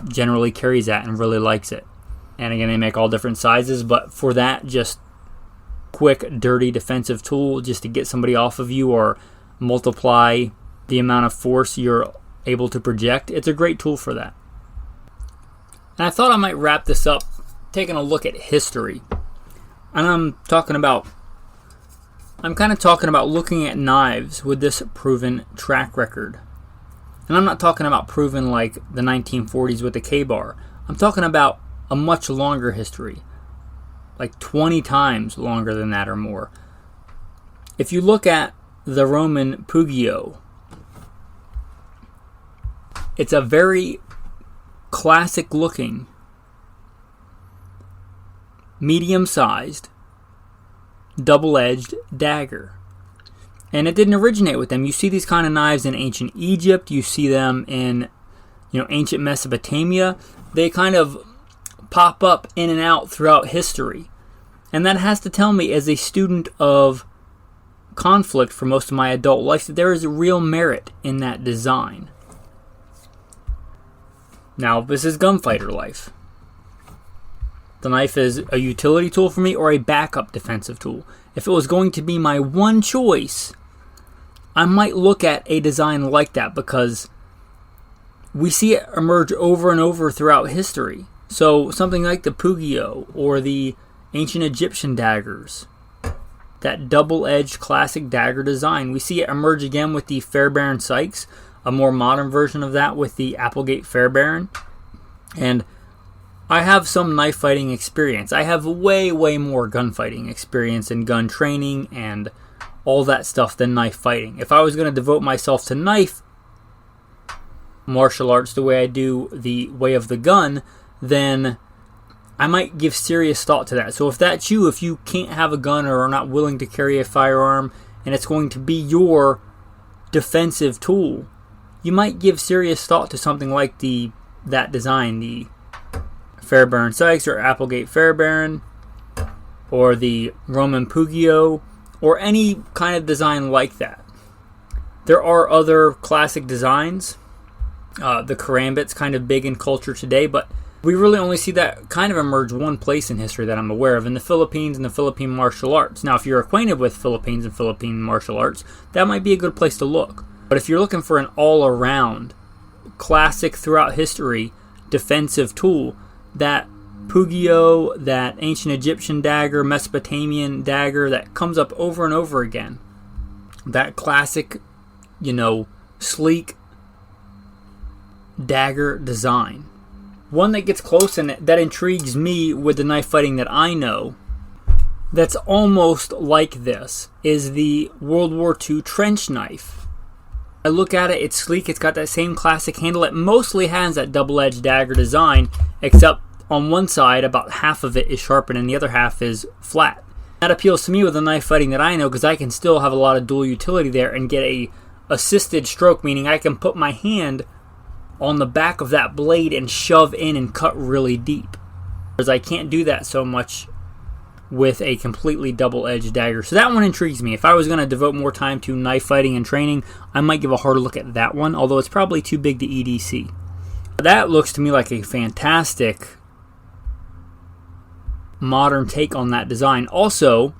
generally carries that and really likes it. And again, they make all different sizes, but for that just quick, dirty defensive tool just to get somebody off of you or multiply the amount of force you're able to project, it's a great tool for that. And I thought I might wrap this up taking a look at history. And I'm kind of talking about looking at knives with this proven track record. And I'm not talking about proven like the 1940s with the K-bar. I'm talking about a much longer history, like 20 times longer than that or more. If you look at the Roman Pugio, it's a very classic looking, medium-sized, double-edged dagger. And it didn't originate with them. You see these kind of knives in ancient Egypt. You see them in, ancient Mesopotamia. They kind of pop up in and out throughout history. And that has to tell me, as a student of conflict for most of my adult life, that there is a real merit in that design. Now, this is gunfighter life. The knife is a utility tool for me or a backup defensive tool. If it was going to be my one choice, I might look at a design like that because we see it emerge over and over throughout history. So something like the Pugio or the ancient Egyptian daggers, that double-edged classic dagger design, we see it emerge again with the Fairbairn Sykes, a more modern version of that with the Applegate Fairbairn. And I have some knife fighting experience. I have way more gunfighting experience and gun training and all that stuff than knife fighting. If I was going to devote myself to knife martial arts the way I do the way of the gun, then I might give serious thought to that. So if that's you, if you can't have a gun or are not willing to carry a firearm and it's going to be your defensive tool, you might give serious thought to something like that design, the Fairbairn Sykes or Applegate Fairbairn, or the Roman Puglio, or any kind of design like that. There are other classic designs. The karambit's kind of big in culture today, but we really only see that kind of emerge one place in history that I'm aware of, in the Philippines and the Philippine martial arts. Now, if you're acquainted with Philippines and Philippine martial arts, that might be a good place to look. But if you're looking for an all-around, classic throughout history, defensive tool, that Puglio, that ancient Egyptian dagger, Mesopotamian dagger that comes up over and over again, that classic, sleek dagger design. One that gets close and that intrigues me with the knife fighting that I know, that's almost like this, is the World War II trench knife. I look at it, it's sleek, it's got that same classic handle. It mostly has that double-edged dagger design, except on one side, about half of it is sharpened and the other half is flat. That appeals to me with the knife fighting that I know, because I can still have a lot of dual utility there and get a assisted stroke, meaning I can put my hand on the back of that blade and shove in and cut really deep. Whereas I can't do that so much with a completely double-edged dagger. So that one intrigues me. If I was going to devote more time to knife fighting and training, I might give a harder look at that one, although it's probably too big to EDC. That looks to me like a fantastic modern take on that design. Also,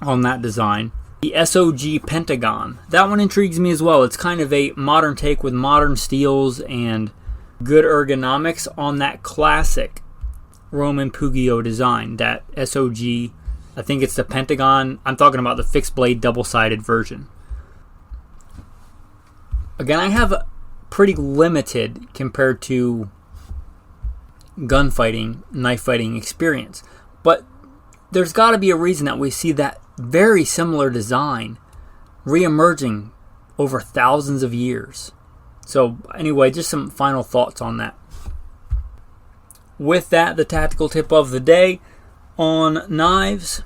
on that design, the SOG Pentagon. That one intrigues me as well. It's kind of a modern take with modern steels and good ergonomics on that classic Roman Puglio design. That SOG, I think it's the Pentagon. I'm talking about the fixed blade double-sided version. Again, I have pretty limited compared to gunfighting, knife fighting experience. But there's got to be a reason that we see that very similar design re-emerging over thousands of years. So anyway, just some final thoughts on that. With that, the tactical tip of the day on knives.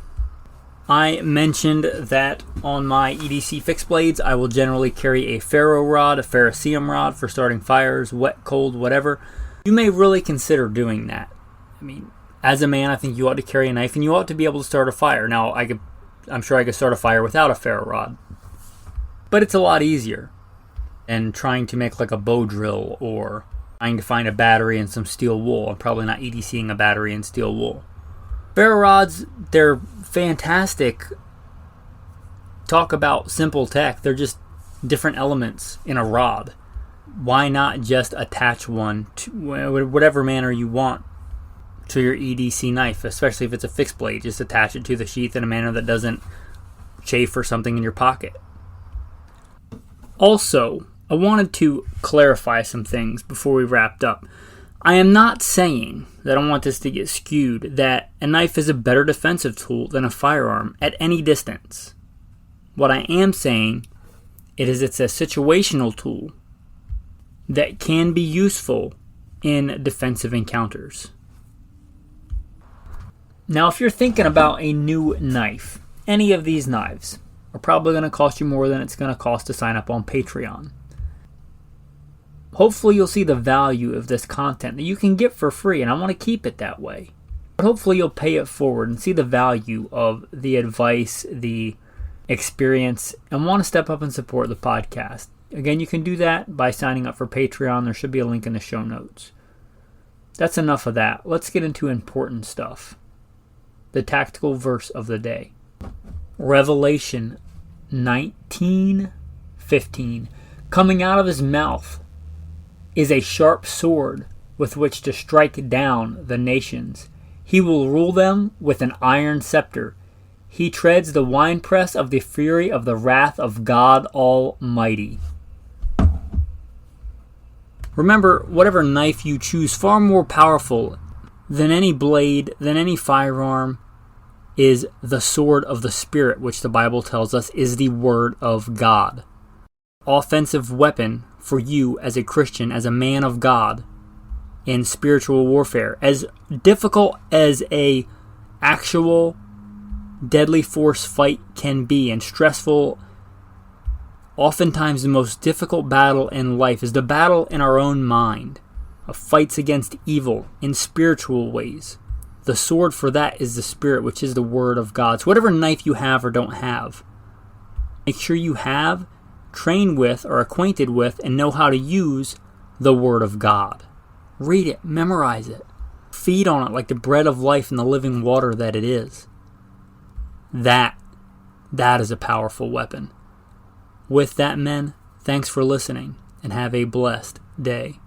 I mentioned that on my EDC fixed blades, I will generally carry a ferro rod, a ferrocerium rod for starting fires, wet, cold, whatever. You may really consider doing that. I mean, as a man, I think you ought to carry a knife and you ought to be able to start a fire. Now, I'm sure I could start a fire without a ferro rod, but it's a lot easier than trying to make like a bow drill or trying to find a battery and some steel wool. I'm probably not EDCing a battery and steel wool. Ferro rods, they're fantastic. Talk about simple tech. They're just different elements in a rod. Why not just attach one to whatever manner you want to your EDC knife, especially if it's a fixed blade? Just attach it to the sheath in a manner that doesn't chafe or something in your pocket. Also, I wanted to clarify some things before we wrapped up. I am not saying that I want this to get skewed, that a knife is a better defensive tool than a firearm at any distance. What I am saying is it's a situational tool that can be useful in defensive encounters. Now, if you're thinking about a new knife, any of these knives are probably going to cost you more than it's going to cost to sign up on Patreon. Hopefully you'll see the value of this content that you can get for free, and I want to keep it that way. But hopefully you'll pay it forward and see the value of the advice, the experience, and want to step up and support the podcast. Again, you can do that by signing up for Patreon. There should be a link in the show notes. That's enough of that. Let's get into important stuff. The tactical verse of the day. Revelation 19:15. Coming out of his mouth is a sharp sword with which to strike down the nations. He will rule them with an iron scepter. He treads the winepress of the fury of the wrath of God Almighty. Remember, whatever knife you choose, far more powerful than any blade, than any firearm, is the sword of the Spirit, which the Bible tells us is the Word of God. Offensive weapon for you as a Christian, as a man of God in spiritual warfare. As difficult as a actual deadly force fight can be and stressful, oftentimes the most difficult battle in life is the battle in our own mind, of fights against evil in spiritual ways. The sword for that is the Spirit, which is the Word of God. So whatever knife you have or don't have, make sure you have, train with, or acquainted with, and know how to use the Word of God. Read it, memorize it, feed on it like the bread of life and the living water that it is. That is a powerful weapon. With that, men, thanks for listening, and have a blessed day.